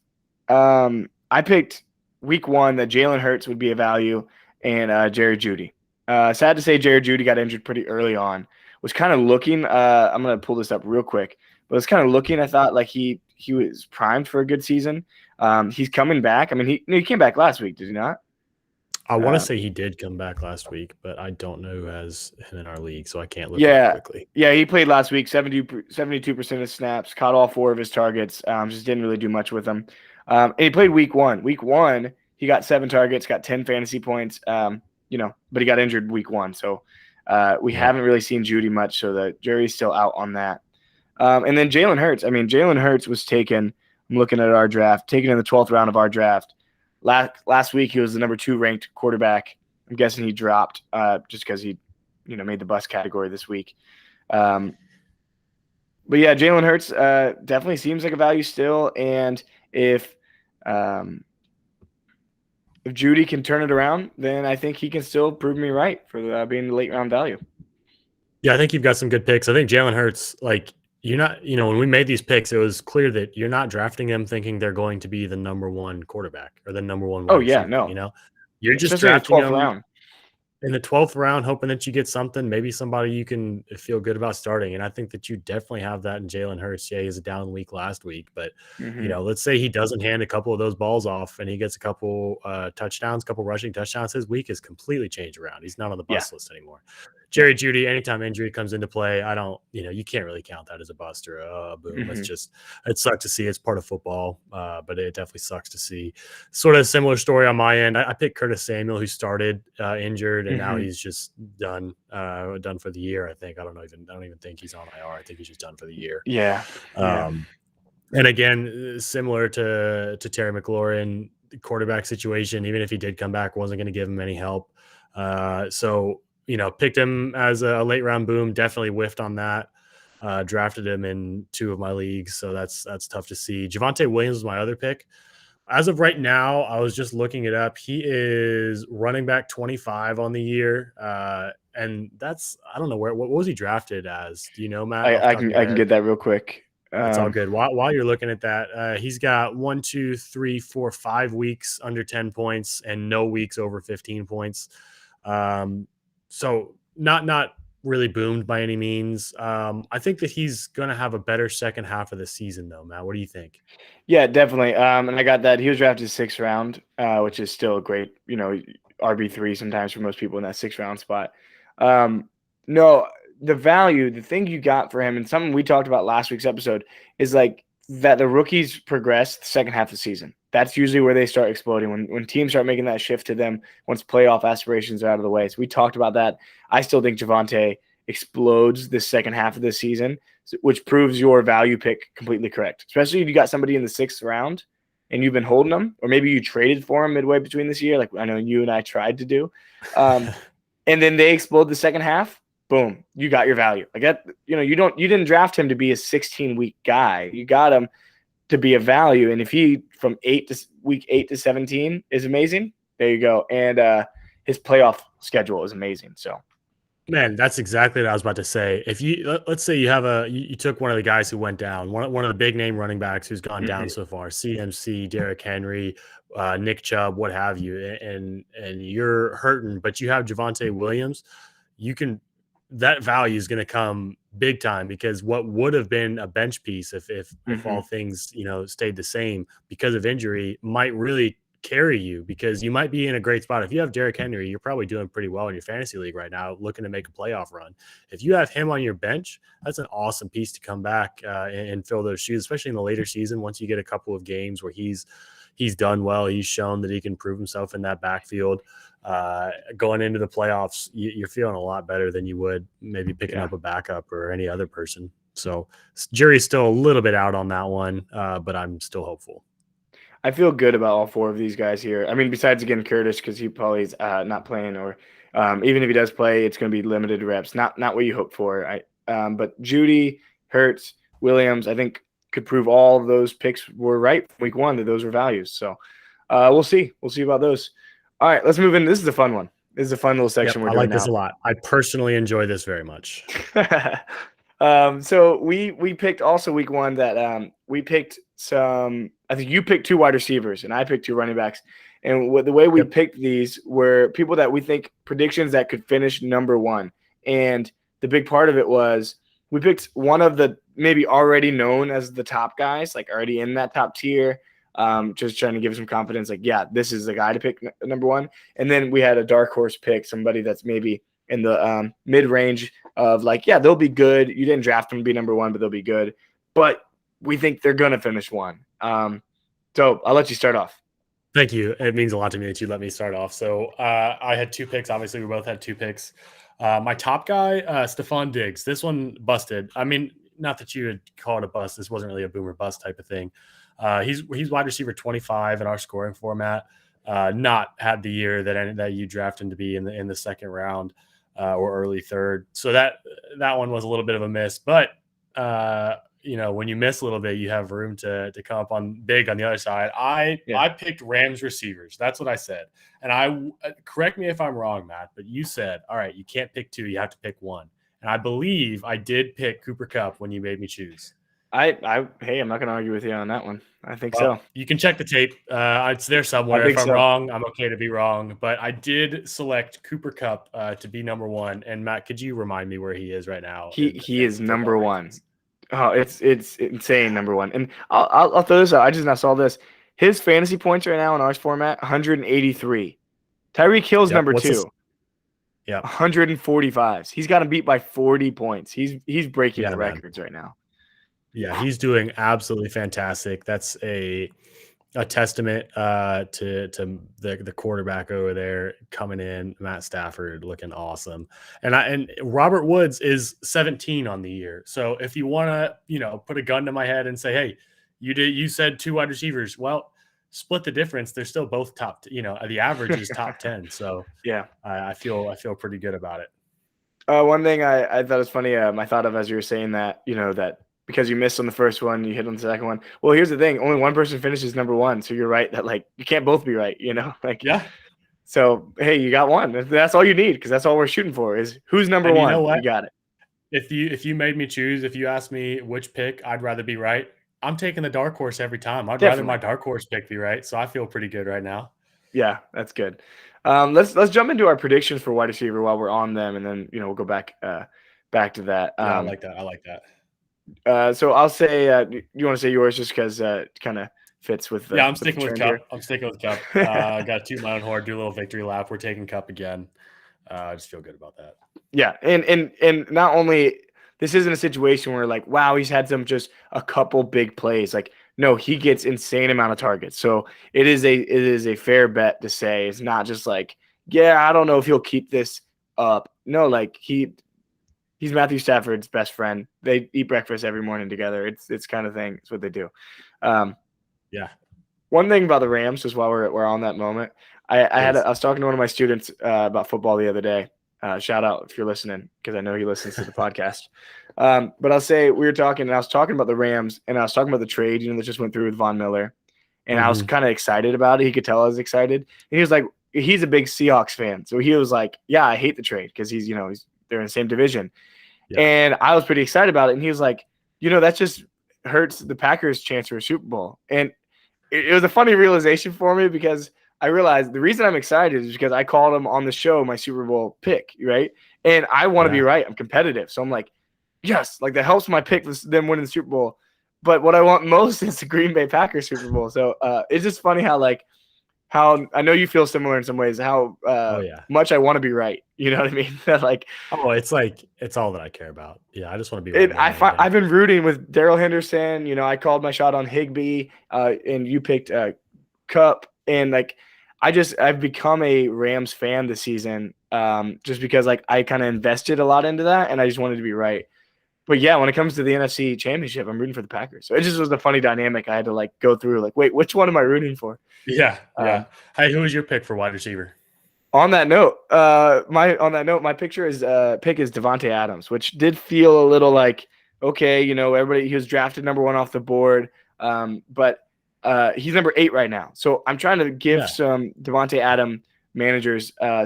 I picked week 1 that Jalen Hurts would be a value, and Jerry Jeudy. Sad to say, Jerry Jeudy got injured pretty early on. Was kind of looking. I'm gonna pull this up real quick, but was kind of looking. I thought like he was primed for a good season. He's coming back. I mean, he came back last week, did he not? I want to Uh, say he did come back last week, but I don't know who has him in our league, so I can't look it up Yeah, quickly. yeah, he played last week. 72% of snaps, caught all 4 of his targets. Just didn't really do much with them. And he played week 1. Week 1, he got 7 targets, got 10 fantasy points. But he got injured week 1, so we Yeah. haven't really seen Judy much. So the jury's still out on that. And then Jalen Hurts. I mean, Jalen Hurts was taken. I'm looking at our draft, taken in the 12th round of our draft. Last week, he was the number 2 ranked quarterback. I'm guessing he dropped just because he, made the bust category this week. But yeah, Jalen Hurts definitely seems like a value still. And if Judy can turn it around, then I think he can still prove me right for being the late round value. Yeah, I think you've got some good picks. I think Jalen Hurts, like you're not, when we made these picks, it was clear that you're not drafting them thinking they're going to be the number 1 quarterback or the number 1 Oh wide yeah, receiver. no, You're just especially in the drafting 12th them round. in the 12th round, hoping that you get something, maybe somebody you can feel good about starting. And I think that you definitely have that in Jalen Hurts. Yeah, he has a down week last week, but Mm-hmm. let's say he doesn't hand a couple of those balls off and he gets a couple touchdowns, couple rushing touchdowns. His week is completely changed around. He's not on the Yeah, bust list anymore. yeah. Jerry Jeudy, anytime injury comes into play, I don't, you can't really count that as a bust or a boom. Mm-hmm. It sucks to see. It's part of football, but it definitely sucks to see. Sort of a similar story on my end. I picked Curtis Samuel, who started injured, and now Mm-hmm. he's just done for the year. I think I don't even think he's on IR. I think he's just done for the year. Yeah, yeah. Um, And again, similar to Terry McLaurin, the quarterback situation, even if he did come back, wasn't going to give him any help. So, picked him as a late round boom, definitely whiffed on that. Drafted him in 2 of my leagues, so that's tough to see. Javonte Williams was my other pick. As of right now, I was just looking it up. He is running back 25 on the year. And that's, I don't know what was he drafted as? Do you know, Matt, off the I top of can your I can head? get that real quick. It's all good. While you're looking at that, he's got 1, 2, 3, 4, 5 weeks under 10 points and no weeks over 15 points. So not really boomed by any means. I think that he's going to have a better second half of the season, though. Matt, what do you think? Yeah, definitely. And I got that. He was drafted 6th round, which is still a great, RB3 sometimes for most people in that 6th round spot. No, the value, the thing you got for him, and something we talked about last week's episode, is like that the rookies progress the second half of the season. That's usually where they start exploding when teams start making that shift to them once playoff aspirations are out of the way. So we talked about that. I still think Javante explodes the second half of the season, which proves your value pick completely correct. Especially if you got somebody in the 6th round and you've been holding them, or maybe you traded for them midway between this year, like I know you and I tried to do, and then they explode the second half. Boom, you got your value. Like that, you didn't draft him to be a 16-week guy. You got him to be a value, and if he from week 8 to 17 is amazing, there you go. And his playoff schedule is amazing. So Man, that's exactly what I was about to say. If let's say you took one of the guys who went down, one of the big name running backs who's gone down so far, CMC, Derrick Henry, Nick Chubb, what have you, and you're hurting, but you have Javonte Williams, you can that value is going to come big time because what would have been a bench piece if all things stayed the same because of injury might really carry you because you might be in a great spot. If you have Derrick Henry, you're probably doing pretty well in your fantasy league right now, looking to make a playoff run. If you have him on your bench, that's an awesome piece to come back and fill those shoes, especially in the later season. Once you get a couple of games where he's done well, he's shown that he can prove himself in that backfield. Going into the playoffs, you're feeling a lot better than you would maybe picking up a backup or any other person. So jury's still a little bit out on that one, but I'm still hopeful. I feel good about all 4 of these guys here. I mean, besides again Curtis, because he probably is not playing, or even if he does play, it's going to be limited reps. Not what you hope for. But Judy, Hurts, Williams, I think could prove all of those picks were right from week 1 that those were values. So we'll see. We'll see about those. All right, let's move in. This is a fun one. This is a fun little section we're I doing like this now. a lot. I personally enjoy this very much. So we picked also week 1 that we picked some. I think you picked 2 wide receivers and I picked 2 running backs. And the way we picked these were people that we think predictions that could finish number 1. And the big part of it was we picked one of the maybe already known as the top guys, like already in that top tier. Just trying to give some confidence, like, yeah, this is the guy to pick number 1. And then we had a dark horse pick, somebody that's maybe in the mid range of like, yeah, they'll be good. You didn't draft them to be number 1, but they'll be good. But we think they're going to finish 1. So I'll let you start off. Thank you. It means a lot to me that you let me start off. So I had 2 picks. Obviously, we both had 2 picks. My top guy, Stephon Diggs. This one busted. I mean, not that you would call it a bust. This wasn't really a boomer bust type of thing. He's wide receiver 25 in our scoring format. Not had the year that you drafted him to be in the 2nd round or early 3rd. So that one was a little bit of a miss. But when you miss a little bit, you have room to come up on big on the other side. I picked Rams receivers. That's what I said. And I correct me if I'm wrong, Matt, but you said, all right, you can't pick 2, you have to pick 1. And I believe I did pick Cooper Kupp when you made me choose. Hey, I'm not going to argue with you on that one. I think so. You can check the tape. It's there somewhere. If I'm wrong, I'm okay to be wrong. But I did select Cooper Kupp to be number 1. And Matt, could you remind me where he is right now? He is number 1. Oh, it's insane, number 1. And I'll throw this out. I just now saw this. His fantasy points right now in ours format, 183. Tyreek Hill's number 2. Yeah, 145. He's got him beat by 40 points. He's breaking the records right now. Yeah, he's doing absolutely fantastic. That's a testament to the quarterback over there coming in, Matt Stafford looking awesome. And Robert Woods is 17 on the year. So if you want to, put a gun to my head and say, hey, You said 2 wide receivers. Well, split the difference. They're still both top. The average is top 10. So Yeah. I feel pretty good about it. One thing I thought was funny, I thought of as you were saying that, that because you missed on the first one, you hit on the second one. Well, here's the thing: only one person finishes number one, so you're right that like you can't both be right, like. Yeah. So hey, you got one. That's all you need because that's all we're shooting for is who's number And you know one. what? You got it. If you made me choose, if you asked me which pick I'd rather be right, I'm taking the dark horse every time. I'd rather my Definitely. dark horse pick be right. So I feel pretty good right now. Yeah, that's good. Let's jump into our predictions for wide receiver while we're on them, and then we'll go back to that. Yeah, I like that. I like that. So I'll say you want to say yours just because it kind of fits with the Yeah, I'm with the sticking with trend Cup. here. I'm sticking with Cup. I got to toot my own horn, do a little victory lap. We're taking Cup again. I just feel good about that. Yeah, and not only this isn't a situation where like wow he's had some just a couple big plays like no he gets insane amount of targets so it is a fair bet to say it's not just like yeah I don't know if he'll keep this up no like he's Matthew Stafford's best friend they eat breakfast every morning together it's kind of thing it's what they do. Yeah. One thing about the Rams, just while we're on that moment, I was talking to one of my students about football the other day. Shout out if you're listening, because I know he listens to the podcast. But I'll say we were talking, and I was talking about the Rams, and I was talking about the trade, that just went through with Von Miller, and I was kind of excited about it. He could tell I was excited, and he was like, he's a big Seahawks fan, so he was like, yeah, I hate the trade because they're in the same division, and I was pretty excited about it, and he was like, that just hurts the Packers' chance for a Super Bowl, and it was a funny realization for me because I realized the reason I'm excited is because I called him on the show my Super Bowl pick, right? And I want to be right. I'm competitive. So I'm like, yes, like that helps my pick them winning the Super Bowl. But what I want most is the Green Bay Packers Super Bowl. So it's just funny how I know you feel similar in some ways, how much I want to be right. You know what I mean? It's all that I care about. Yeah, I just want to be right. I've been rooting with Daryl Henderson. I called my shot on Higbee, and you picked Cup, and like I've become a Rams fan this season, just because like I kind of invested a lot into that, and I just wanted to be right. But yeah, when it comes to the NFC Championship, I'm rooting for the Packers. So it just was a funny dynamic. I had to like go through like, wait, which one am I rooting for? Yeah. Hey, who was your pick for wide receiver? On that note, my pick is Devontae Adams, which did feel a little like okay, everybody he was drafted number 1 off the board, but he's number 8 right now. So I'm trying to give some Devontae Adams managers a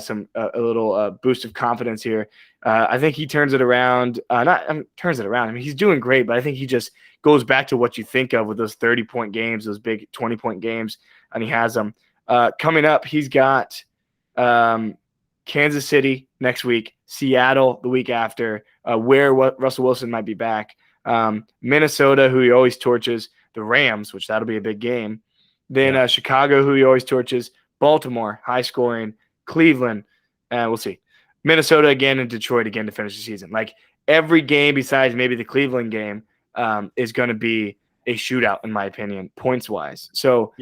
little boost of confidence here. I think he turns it around. Turns it around. I mean, he's doing great, but I think he just goes back to what you think of with those 30-point games, those big 20-point games, and he has them. Coming up, he's got Kansas City next week, Seattle the week after, where Russell Wilson might be back, Minnesota, who he always torches, the Rams, which that'll be a big game, then Chicago, who he always torches, Baltimore, high scoring, Cleveland, we'll see, Minnesota again, and Detroit again to finish the season. Like every game besides maybe the Cleveland game is going to be a shootout, in my opinion, points wise. So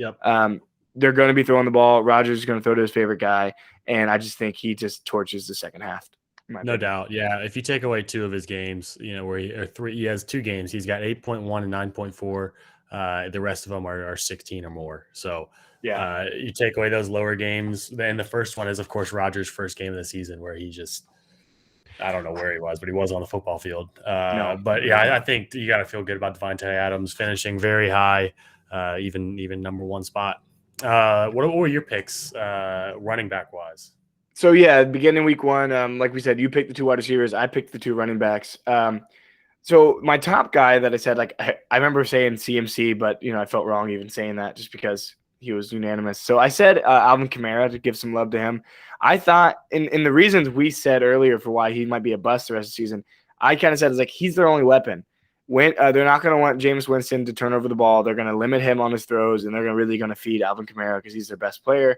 they're going to be throwing the ball. Rodgers is going to throw to his favorite guy, and I just think he just torches the second half. No doubt. Yeah, if you take away 2 of his games, where he has 2 games, he's got 8.1 and 9.4. The rest of them are 16 or more. So you take away those lower games. Then the first one is, of course, Rodgers' first game of the season, where he just I don't know where he was, but he was on the football field. I think you got to feel good about Devontae Adams finishing very high, even number 1 spot. What were your picks running back wise? So beginning week 1, like we said, you picked the 2 wide receivers. I picked the 2 running backs. So my top guy that I said, like I remember saying CMC, but I felt wrong even saying that just because he was unanimous. So I said Alvin Kamara to give some love to him. I thought in the reasons we said earlier for why he might be a bust the rest of the season, I kind of said it's like he's their only weapon. When they're not going to want Jameis Winston to turn over the ball, they're going to limit him on his throws, and they're really going to feed Alvin Kamara because he's their best player.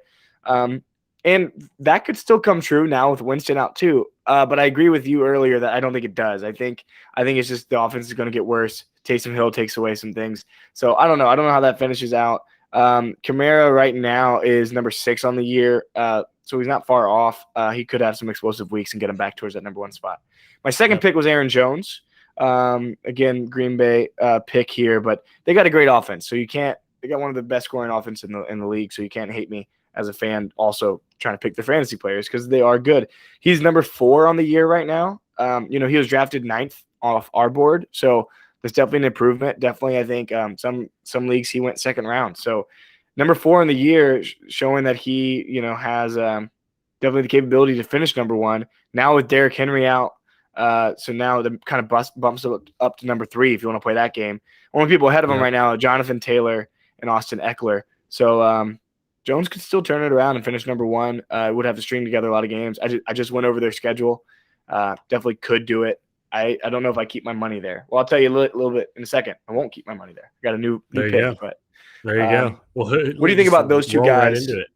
And that could still come true now with Winston out too. But I agree with you earlier that I don't think it does. I think it's just the offense is going to get worse. Taysom Hill takes away some things. So I don't know. I don't know how that finishes out. Kamara right now is number 6 on the year. So he's not far off. He could have some explosive weeks and get him back towards that number 1 spot. My second pick was Aaron Jones. Again, Green Bay pick here, but they got a great offense. So you can't. They got one of the best scoring offense in the league. So you can't hate me as a fan. Also trying to pick their fantasy players because they are good. He's number 4 on the year right now. He was drafted 9th off our board, so there's definitely an improvement. Definitely, I think some leagues he went 2nd round. So number 4 in the year, showing that he has definitely the capability to finish number 1. Now with Derrick Henry out, so now the kind of bumps up to number 3 if you want to play that game. Only people ahead of him right now are Jonathan Taylor and Austin Eckler. So Jones could still turn it around and finish number 1. Would have to string together a lot of games. I just went over their schedule. Definitely could do it. I don't know if I keep my money there. Well, I'll tell you a little bit in a second. I won't keep my money there. I got a new pick. Go. But there you go. Well, what do you think about those two roll guys? Right into it.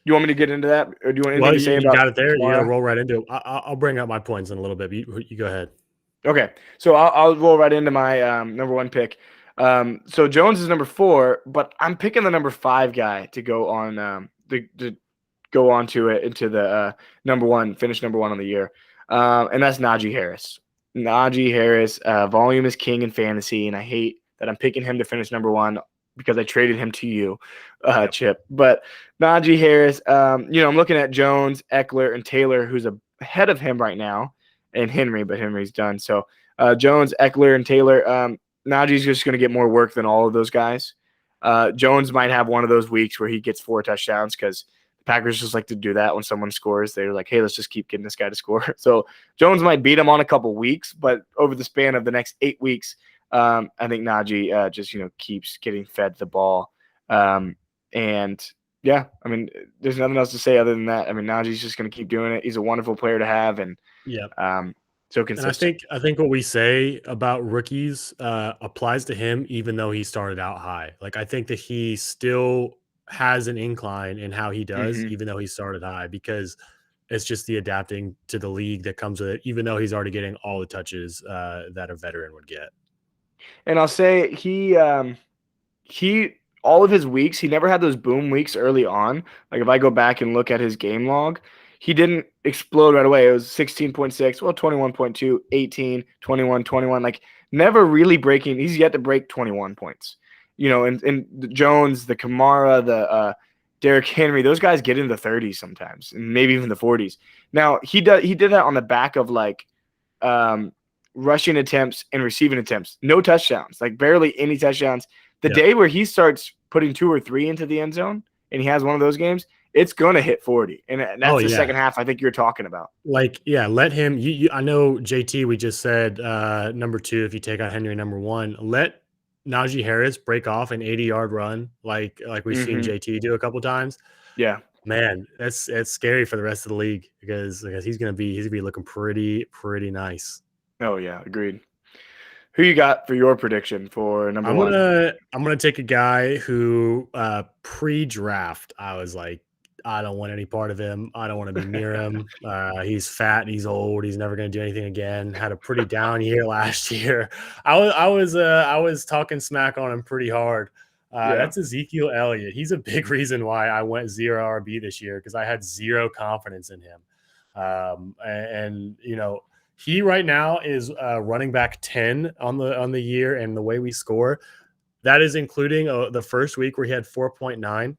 You want me to get into that, or do you want anything to say about? You got it there. Kamara? Yeah, roll right into it. I'll bring up my points in a little bit. But you go ahead. Okay, so I'll roll right into my number 1 pick. So Jones is number 4, but I'm picking the number 5 guy to go on to go on to it into the number 1, finish number 1 on the year, and that's Najee Harris. Najee Harris, volume is king in fantasy, and I hate that I'm picking him to finish number 1 because I traded him to you, Chip. But Najee Harris, I'm looking at Jones, Eckler, and Taylor, who's ahead of him right now, and Henry, but Henry's done. So Jones, Eckler, and Taylor. Najee's just going to get more work than all of those guys. Jones might have one of those weeks where he gets 4 touchdowns because the Packers just like to do that when someone scores. They're like, hey, let's just keep getting this guy to score. So Jones might beat him on a couple weeks, but over the span of the next 8 weeks, I think Najee just keeps getting fed the ball. And yeah, I mean, there's nothing else to say other than that. I mean, Najee's just going to keep doing it. He's a wonderful player to have, and so consistent. And I think what we say about rookies applies to him, even though he started out high. Like, I think that he still has an incline in how he does, even though he started high, because it's just the adapting to the league that comes with it, even though he's already getting all the touches that a veteran would get. And I'll say he all of his weeks, he never had those boom weeks early on. Like if I go back and look at his game log, he didn't explode right away. It was 16.6, well, 21.2, 18, 21, 21. Like never really breaking. He's yet to break 21 points. And the Jones, the Kamara, the Derrick Henry, those guys get in the 30s sometimes, and maybe even the 40s. Now he did that on the back of like rushing attempts and receiving attempts. No touchdowns, like barely any touchdowns. The day where he starts putting 2 or 3 into the end zone and he has one of those games, it's going to hit 40. And that's the second half I think you're talking about. Like, yeah, let him I know JT, we just said number 2 if you take out Henry number 1. Let Najee Harris break off an 80-yard run like we've seen JT do a couple times. Yeah. Man, it's scary for the rest of the league because he's gonna be looking pretty nice. Oh yeah, agreed. Who you got for your prediction for number 1? I'm gonna take a guy who pre-draft I was like, I don't want any part of him. I don't want to be near him. He's fat. He's old. He's never going to do anything again. Had a pretty down year last year. I was talking smack on him pretty hard. That's Ezekiel Elliott. He's a big reason why I went 0 RB this year because I had 0 confidence in him. And he right now is running back 10 on the year, and the way we score, that is including the first week where he had 4.9.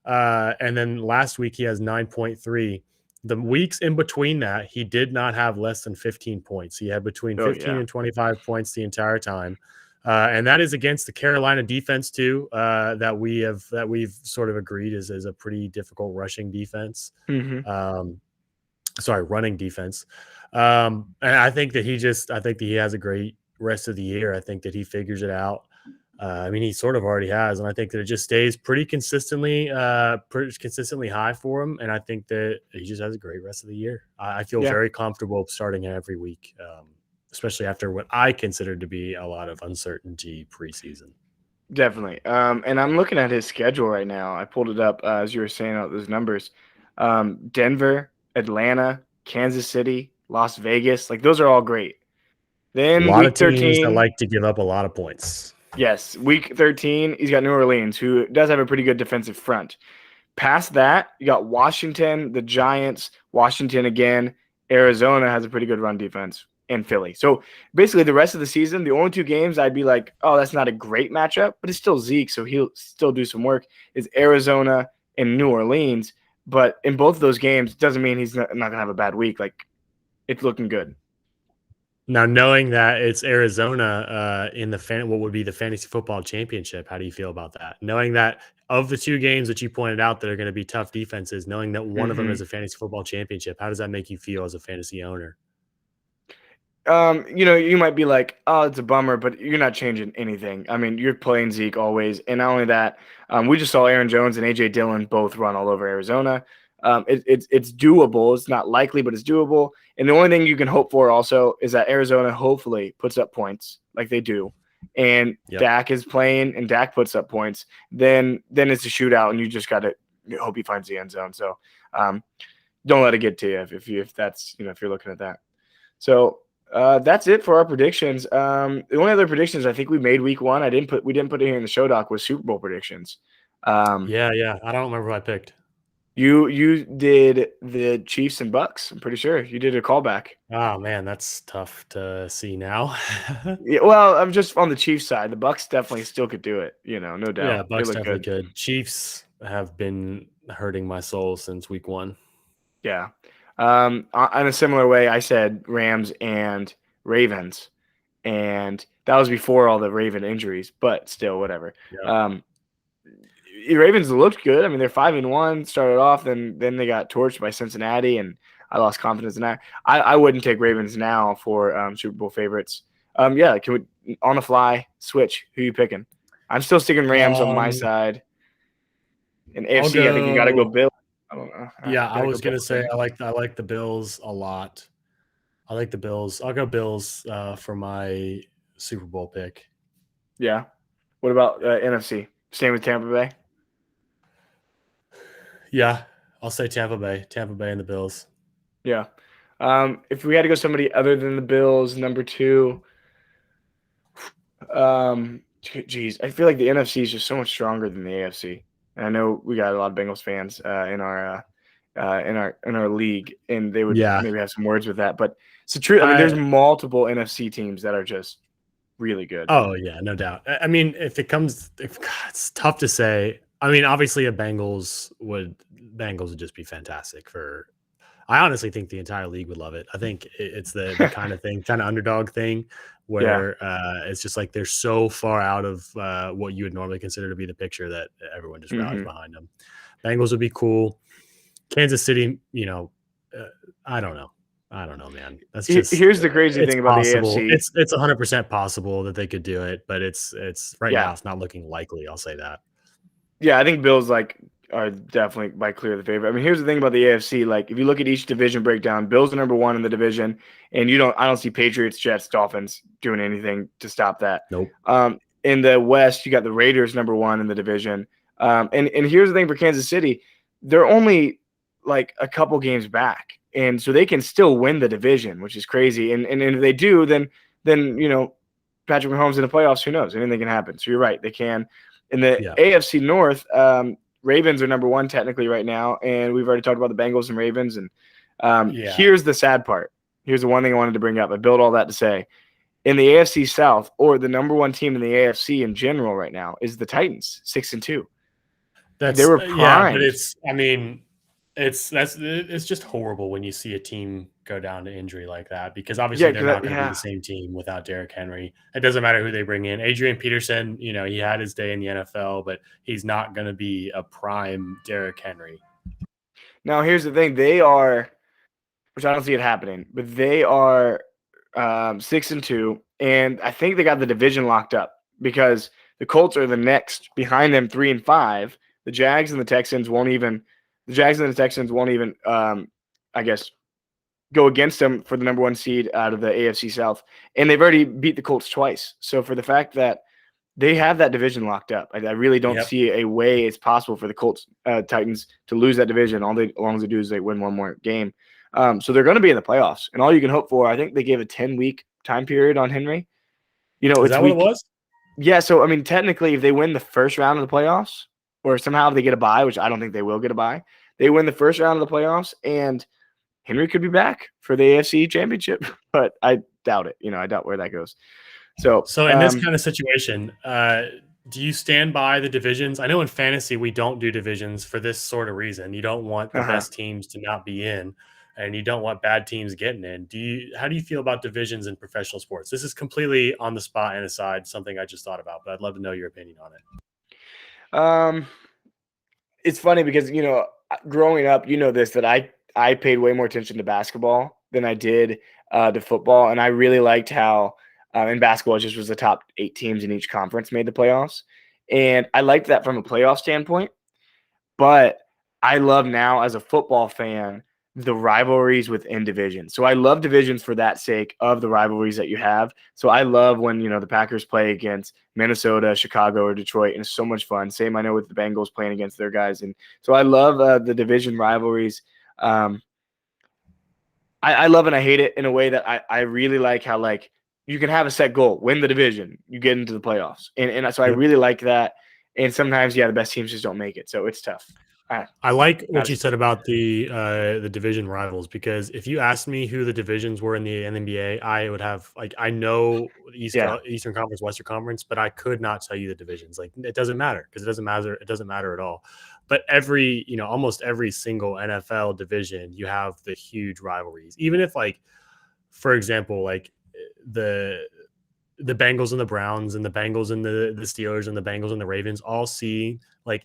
And then last week he has 9.3. The weeks in between that, he did not have less than 15 points. He had between 15 and 25 points the entire time. And that is against the Carolina defense too, that we've sort of agreed is a pretty difficult rushing defense. Running defense. And I think that he has a great rest of the year. I think that he figures it out. I mean, he sort of already has, and I think that it just stays pretty consistently high for him. And I think that he just has a great rest of the year. I feel very comfortable starting every week, especially after what I consider to be a lot of uncertainty preseason. Definitely. And I'm looking at his schedule right now. I pulled it up as you were saying out those numbers. Denver, Atlanta, Kansas City, Las Vegas. Like those are all great. Then a lot week of teams 13, that like to give up a lot of points. Yes, week 13, he's got New Orleans, who does have a pretty good defensive front. Past that, you got Washington, the Giants, Washington again. Arizona has a pretty good run defense. and Philly. So basically, the rest of the season, the only two games I'd be like, oh, that's not a great matchup, but it's still Zeke, so he'll still do some work, is Arizona and New Orleans. But in both of those games, doesn't mean he's not going to have a bad week. Like, it's looking good. Now, knowing that it's Arizona in what would be the fantasy football championship, how do you feel about that? Knowing that of the two games that you pointed out that are going to be tough defenses, knowing that one of them is a fantasy football championship, how does that make you feel as a fantasy owner? You might be like, oh, it's a bummer, but you're not changing anything. I mean, you're playing Zeke always. And not only that, we just saw Aaron Jones and A.J. Dillon both run all over Arizona. It's doable. It's not likely, but it's doable. And the only thing you can hope for also is that Arizona hopefully puts up points like they do. And Dak is playing and Dak puts up points. Then it's a shootout and you just got to hope he finds the end zone. So don't let it get to you if that's, if you're looking at that. So that's it for our predictions. The only other predictions I think we made week one, we didn't put it here in the show doc, was Super Bowl predictions. Yeah. I don't remember who I picked. You did the Chiefs and Bucks. I'm pretty sure you did a callback. Oh man, that's tough to see now. Yeah, well, I'm just on the Chiefs side. The Bucks definitely still could do it. No doubt. Yeah, Bucks they look definitely good. could. Chiefs have been hurting my soul since week one. Yeah. In a similar way, I said Rams and Ravens, and that was before all the Raven injuries, but still, whatever. Yeah. The Ravens looked good. I mean, they're 5-1, started off, then they got torched by Cincinnati, and I lost confidence in that. I wouldn't take Ravens now for Super Bowl favorites. Yeah, can we on the fly switch? Who you picking? I'm still sticking Rams on my side. In AFC, I think you got to go Bills. I don't know. Yeah, I was gonna say I like the Bills a lot. I like the Bills. I'll go Bills for my Super Bowl pick. Yeah. What about NFC? Staying with Tampa Bay? Yeah, I'll say Tampa Bay. Tampa Bay and the Bills. Yeah. If we had to go somebody other than the Bills, number two, geez, I feel like the NFC is just so much stronger than the AFC. And I know we got a lot of Bengals fans in our league, and they would maybe have some words with that. But it's the truth. I mean, there's multiple NFC teams that are just really good. Oh yeah, no doubt. I mean, it's tough to say. I mean, obviously, Bengals would just be fantastic for. I honestly think the entire league would love it. I think it's the kind of thing, kind of underdog thing, where it's just like they're so far out of what you would normally consider to be the picture that everyone just rallies behind them. Bengals would be cool. Kansas City, I don't know. I don't know, man. That's just here's the crazy thing about possible. the AFC. It's 100% possible that they could do it, but it's right now it's not looking likely. I'll say that. Yeah, I think Bills are definitely by clear the favorite. I mean, here's the thing about the AFC. Like, if you look at each division breakdown, Bills are number one in the division, and I don't see Patriots, Jets, Dolphins doing anything to stop that. Nope. In the West, you got the Raiders number one in the division. And here's the thing for Kansas City, they're only like a couple games back, and so they can still win the division, which is crazy. And if they do, then Patrick Mahomes in the playoffs, who knows? Anything can happen. So you're right, they can. In the AFC North, Ravens are number one technically right now, and we've already talked about the Bengals and Ravens. And here's the sad part. Here's the one thing I wanted to bring up. I built all that to say. In the AFC South, or the number one team in the AFC in general right now, is the Titans, 6-2. They were primed. Yeah, but it's just horrible when you see a team go down to injury like that, because obviously they're not going to be the same team without Derrick Henry. It doesn't matter who they bring in. Adrian Peterson, he had his day in the NFL, but he's not going to be a prime Derrick Henry. Now, here's the thing. They are, which I don't see it happening, but they are 6-2, and I think they got the division locked up because the Colts are the next behind them, 3-5. The Jags and the Texans won't even I guess, go against them for the number one seed out of the AFC South. And they've already beat the Colts twice. So for the fact that they have that division locked up, I really don't see a way it's possible for the Colts Titans to lose that division. As long as they do is they win one more game. So they're going to be in the playoffs. And all you can hope for, I think they gave a 10-week time period on Henry. Is that what it was? Yeah. So, I mean, technically, if they win the first round of the playoffs, or somehow they get a bye, which I don't think they will get a bye, they win the first round of the playoffs, and Henry could be back for the AFC Championship. But I doubt it. I doubt where that goes. So, So in this kind of situation, do you stand by the divisions? I know in fantasy we don't do divisions for this sort of reason. You don't want the uh-huh. best teams to not be in, and you don't want bad teams getting in. How do you feel about divisions in professional sports? This is completely on the spot and aside, something I just thought about, but I'd love to know your opinion on it. It's funny because growing up, this, that I paid way more attention to basketball than I did to football, and I really liked how in basketball it just was the top 8 teams in each conference made the playoffs, and I liked that from a playoff standpoint. But I love now as a football fan the rivalries within divisions. So I love divisions for that sake of the rivalries that you have. So I love when the Packers play against Minnesota, Chicago, or Detroit, and it's so much fun. Same I know with the Bengals playing against their guys, and so I love the division rivalries. Um, I love and I hate it in a way that I really like how you can have a set goal, win the division, you get into the playoffs, and so I Yep. really like that. And sometimes, the best teams just don't make it, so it's tough. I like what Not you as said about the division rivals, because if you asked me who the divisions were in the NBA, I would have I know yeah. Eastern Conference, Western Conference, but I could not tell you the divisions. Like it doesn't matter because it doesn't matter. It doesn't matter at all. But almost every single NFL division, you have the huge rivalries. Even if for example, the the Bengals and the Browns and the Bengals and the Steelers and the Bengals and the Ravens all see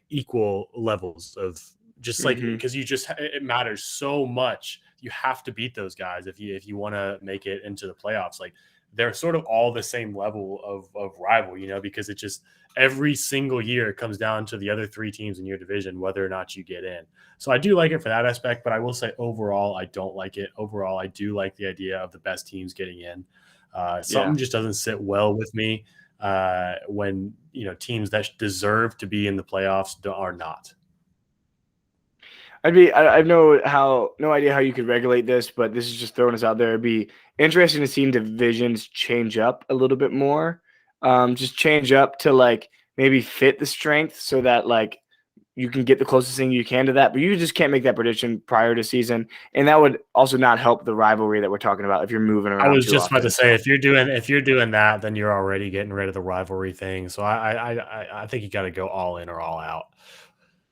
equal levels of just Hmm. because it matters so much. You have to beat those guys if you want to make it into the playoffs. They're sort of all the same level of rival, because it just every single year it comes down to the other 3 teams in your division, whether or not you get in. So I do like it for that aspect, but I will say overall, I don't like it. Overall, I do like the idea of the best teams getting in. Yeah. Something just doesn't sit well with me when teams that deserve to be in the playoffs are not. I have no idea how you could regulate this, but this is just throwing us out there. It'd be interesting to see divisions change up a little bit more. Just change up to maybe fit the strength so that you can get the closest thing you can to that, but you just can't make that prediction prior to season, and that would also not help the rivalry that we're talking about if you're moving I around was too just about to often. say So if you're doing that, then you're already getting rid of the rivalry thing. So I think you got to go all in or all out.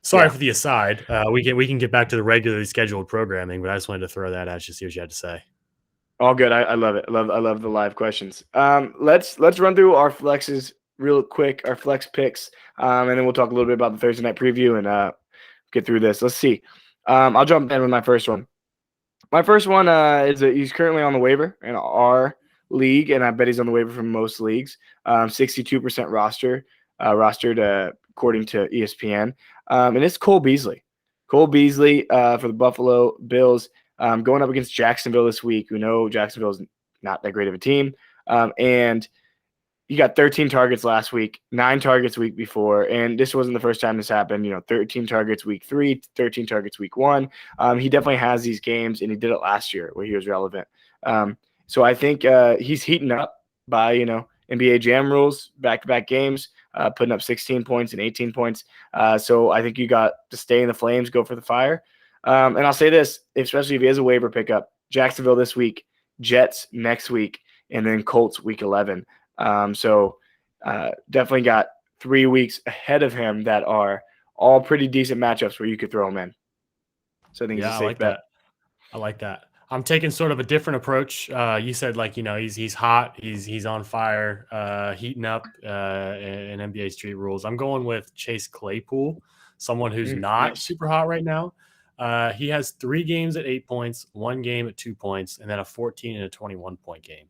Sorry yeah, for the aside. We can get back to the regularly scheduled programming, but I just wanted to throw that at you, see what you had to say. all good. I love it. I love the live questions. Let's run through our flexes real quick, our flex picks, and then we'll talk a little bit about the Thursday night preview and get through this. Let's see. I'll jump in with my first one. My first one he's currently on the waiver in our league, and I bet he's on the waiver from most leagues. 62% rostered according to ESPN, and it's Cole Beasley. Cole Beasley for the Buffalo Bills going up against Jacksonville this week. We know Jacksonville's not that great of a team, and he got 13 targets last week, 9 targets week before, and this wasn't the first time this happened. 13 targets week 3, 13 targets week 1. He definitely has these games, and he did it last year where he was relevant. So I think he's heating up by NBA Jam rules, back-to-back games, putting up 16 points and 18 points. So I think you got to stay in the flames, go for the fire. And I'll say this, especially if he has a waiver pickup: Jacksonville this week, Jets next week, and then Colts week 11. So definitely got 3 weeks ahead of him that are all pretty decent matchups where you could throw him in. So I think he's a Yeah, I safe like bet. that. I like that. I'm taking sort of a different approach. You said he's hot, he's on fire, heating up in NBA Street Rules. I'm going with Chase Claypool, someone who's not Nice. super hot right now. He has 3 games at 8 points, 1 game at 2 points, and then a 14 and a 21-point game.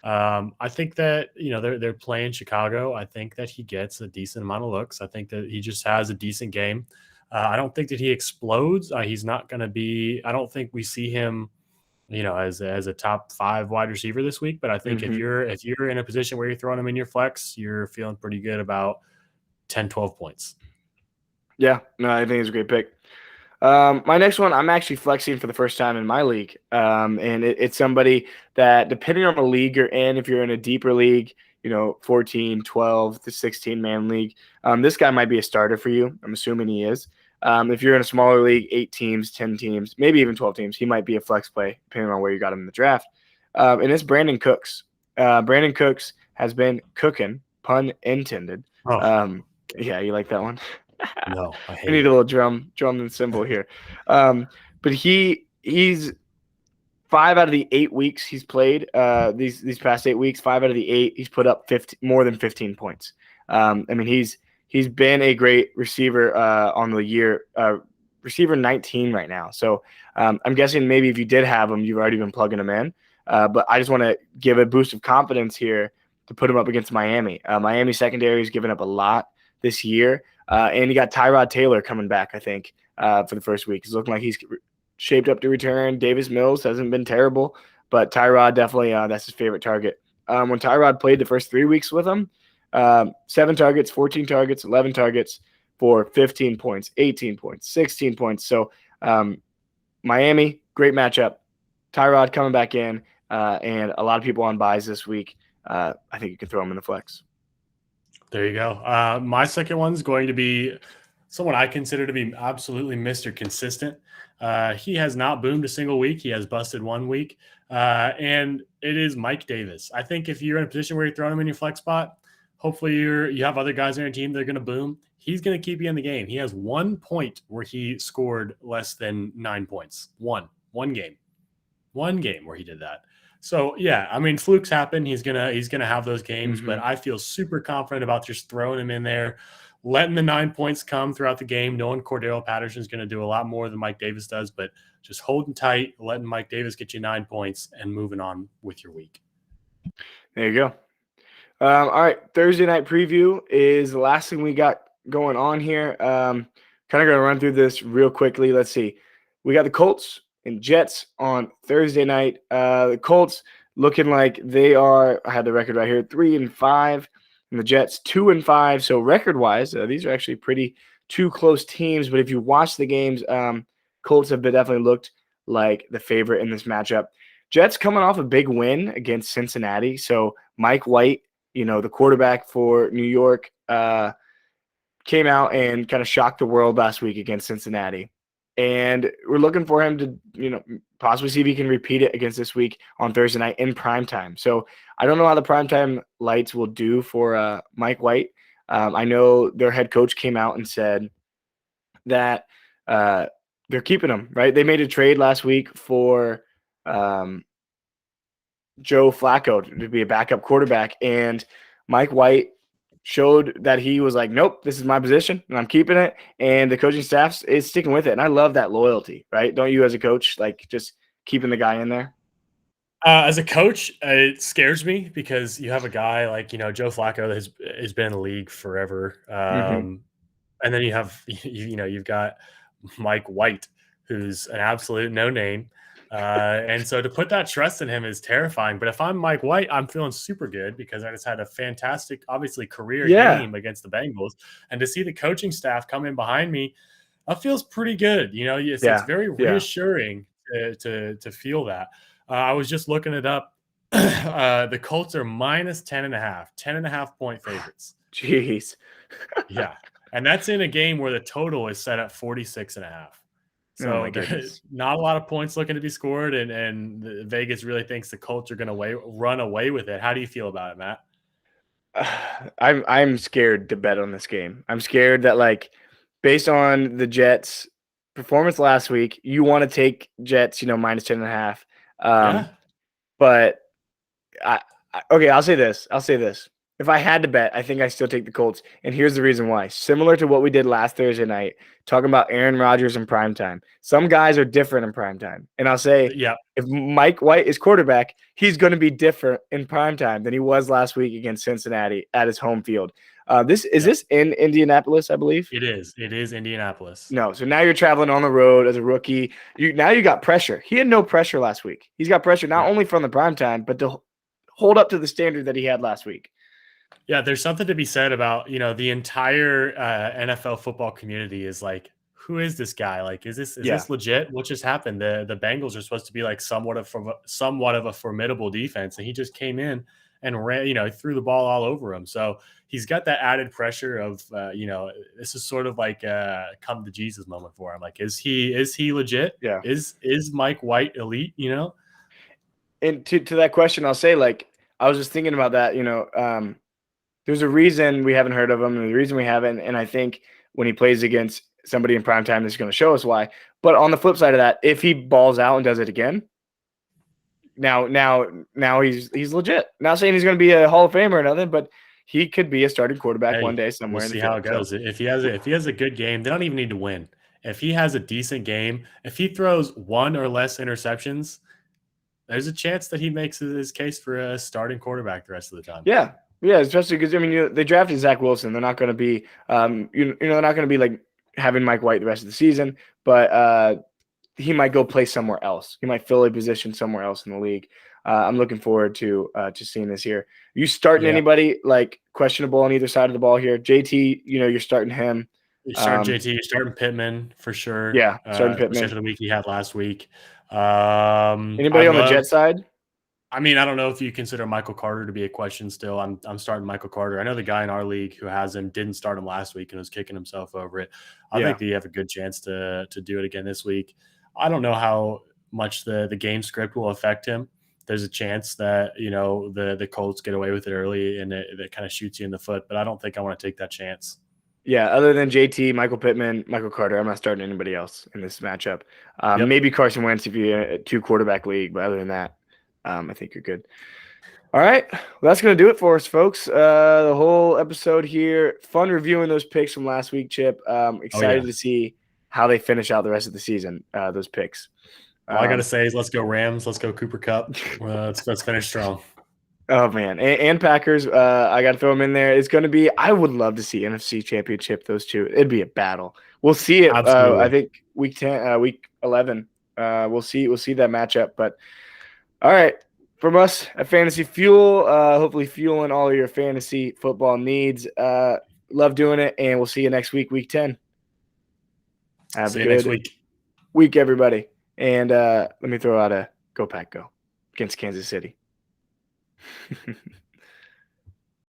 I think that they're playing Chicago. I think that he gets a decent amount of looks. I think that he just has a decent game. I don't think that he explodes. He's not going to be. I don't think we see him, as a top 5 wide receiver this week. But I think if Mm-hmm. you're in a position where you're throwing him in your flex, you're feeling pretty good about 10, 12 points. Yeah, no, I think it's a great pick. My next one, I'm actually flexing for the first time in my league. And it's somebody that, depending on the league you're in, if you're in a deeper league, 14, 12 to 16 man league, this guy might be a starter for you. I'm assuming he is. If you're in a smaller league, 8 teams, 10 teams, maybe even 12 teams, he might be a flex play, depending on where you got him in the draft. and it's Brandon Cooks. Brandon Cooks has been cooking, pun intended. Oh, Yeah, you like that one? no, I We hate need a it. little drum and cymbal here. But he's 5 out of the 8 weeks he's played. These past 8 weeks, 5 out of the 8, he's put up more than 15 points. I mean, he's been a great receiver on the year. Receiver 19 right now. So I'm guessing maybe if you did have him, you've already been plugging him in. But I just want to give a boost of confidence here to put him up against Miami. Miami secondary has given up a lot this year. And you got Tyrod Taylor coming back, I think, for the first week. It's looking like he's shaped up to return. Davis Mills hasn't been terrible, but Tyrod definitely that's his favorite target. When Tyrod played the first 3 weeks with him, 7 targets, 14 targets, 11 targets for 15 points, 18 points, 16 points. So Miami, great matchup. Tyrod coming back in, and a lot of people on buys this week. I think you can throw him in the flex. There you go. My second one's going to be someone I consider to be absolutely Mr. Consistent. He has not boomed a single week. He has busted 1 week. And it is Mike Davis. I think if you're in a position where you're throwing him in your flex spot, hopefully you have other guys on your team that are going to boom. He's going to keep you in the game. He has 1 point where he scored less than 9 points. One game where he did that. So yeah, I mean, flukes happen. He's gonna have those games, but I feel super confident about just throwing him in there, letting the 9 points come throughout the game, knowing Cordero Patterson is going to do a lot more than Mike Davis does, but just holding tight, letting Mike Davis get you 9 points, and moving on with your week. There you go. All right, Thursday night preview is the last thing we got going on here. Kind of going to run through this real quickly. Let's see. We got the Colts and Jets on Thursday night. The Colts looking like they are, I had the record right here, 3-5, and the Jets 2-5. So record-wise, these are actually pretty two close teams. But if you watch the games, Colts have definitely looked like the favorite in this matchup. Jets coming off a big win against Cincinnati. So Mike White, the quarterback for New York, came out and kind of shocked the world last week against Cincinnati. And we're looking for him to, possibly see if he can repeat it against this week on Thursday night in primetime. So I don't know how the primetime lights will do for Mike White. I know their head coach came out and said that they're keeping him, right? They made a trade last week for Joe Flacco to be a backup quarterback. And Mike White showed that he was like, nope, this is my position and I'm keeping it. And the coaching staff is sticking with it. And I love that loyalty, right? Don't you as a coach, like just keeping the guy in there? As a coach, it scares me because you have a guy like, Joe Flacco that has been in the league forever. And then you've got Mike White, who's an absolute no name. And so to put that trust in him is terrifying. But if I'm Mike White, I'm feeling super good because I just had a fantastic, obviously, career game against the Bengals. And to see the coaching staff come in behind me, that feels pretty good. It's very reassuring to feel that. I was just looking it up. The Colts are minus 10.5 point favorites. Jeez. Yeah. And that's in a game where the total is set at 46.5. So there's not a lot of points looking to be scored, and Vegas really thinks the Colts are going to run away with it. How do you feel about it, Matt? I'm scared to bet on this game. I'm scared that, based on the Jets' performance last week, you want to take Jets, minus 10.5. Yeah. But okay, I'll say this. If I had to bet, I think I still take the Colts. And here's the reason why. Similar to what we did last Thursday night, talking about Aaron Rodgers in primetime. Some guys are different in primetime. And I'll say, if Mike White is quarterback, he's going to be different in primetime than he was last week against Cincinnati at his home field. This in Indianapolis, I believe? It is. It is Indianapolis. No. So now you're traveling on the road as a rookie. Now you got pressure. He had no pressure last week. He's got pressure not only from the primetime, but to hold up to the standard that he had last week. Yeah, there's something to be said about, the entire NFL football community is like, who is this guy? Like, is this legit? What just happened? The Bengals are supposed to be like somewhat of a formidable defense, and he just came in and ran, threw the ball all over him. So he's got that added pressure of, this is sort of like a come to Jesus moment for him. Like, is he legit? Yeah. Is Mike White elite? and to that question, I'll say, like, I was just thinking about that. There's a reason we haven't heard of him, and the reason we haven't, and I think when he plays against somebody in prime time, is going to show us why. But on the flip side of that, if he balls out and does it again, now he's legit. Not saying he's going to be a Hall of Famer or nothing, but he could be a starting quarterback one Hey, day we'll somewhere in the see how field. it goes. If he has a good game, they don't even need to win. If he has a decent game, if he throws one or less interceptions, there's a chance that he makes his case for a starting quarterback the rest of the time. Yeah, especially because they drafted Zach Wilson. They're not going to be, they're not going to be like having Mike White the rest of the season, but he might go play somewhere else. He might fill a position somewhere else in the league. I'm looking forward to seeing this here. You starting anybody like questionable on either side of the ball here? JT, you're starting him. You're starting JT, you're starting Pittman for sure. Yeah, starting Especially Pittman. after the week he had last week. Anybody on the Jet side? I mean, I don't know if you consider Michael Carter to be a question still. I'm starting Michael Carter. I know the guy in our league who has him didn't start him last week and was kicking himself over it. I think that you have a good chance to do it again this week. I don't know how much the game script will affect him. There's a chance that, the Colts get away with it early and it kind of shoots you in the foot, but I don't think I want to take that chance. Yeah, other than JT, Michael Pittman, Michael Carter, I'm not starting anybody else in this matchup. Yep. Maybe Carson Wentz if you're a 2-quarterback league, but other than that, I think you're good. All right, well, that's going to do it for us, folks. The whole episode here. Fun reviewing those picks from last week, Chip. Excited to see how they finish out the rest of the season, those picks. All I got to say is let's go Rams. Let's go Cooper Kupp. Let's finish strong. Oh, man. And Packers, I got to throw them in there. It's going to be – I would love to see NFC Championship, those two. It'd be a battle. We'll see it, I think, week 10, week 11. We'll see that matchup. But, all right, from us at Fantasy Fuel, hopefully fueling all of your fantasy football needs. Love doing it, and we'll see you next week, week 10. Have a good week, everybody. And let me throw out a Go Pack Go against Kansas City.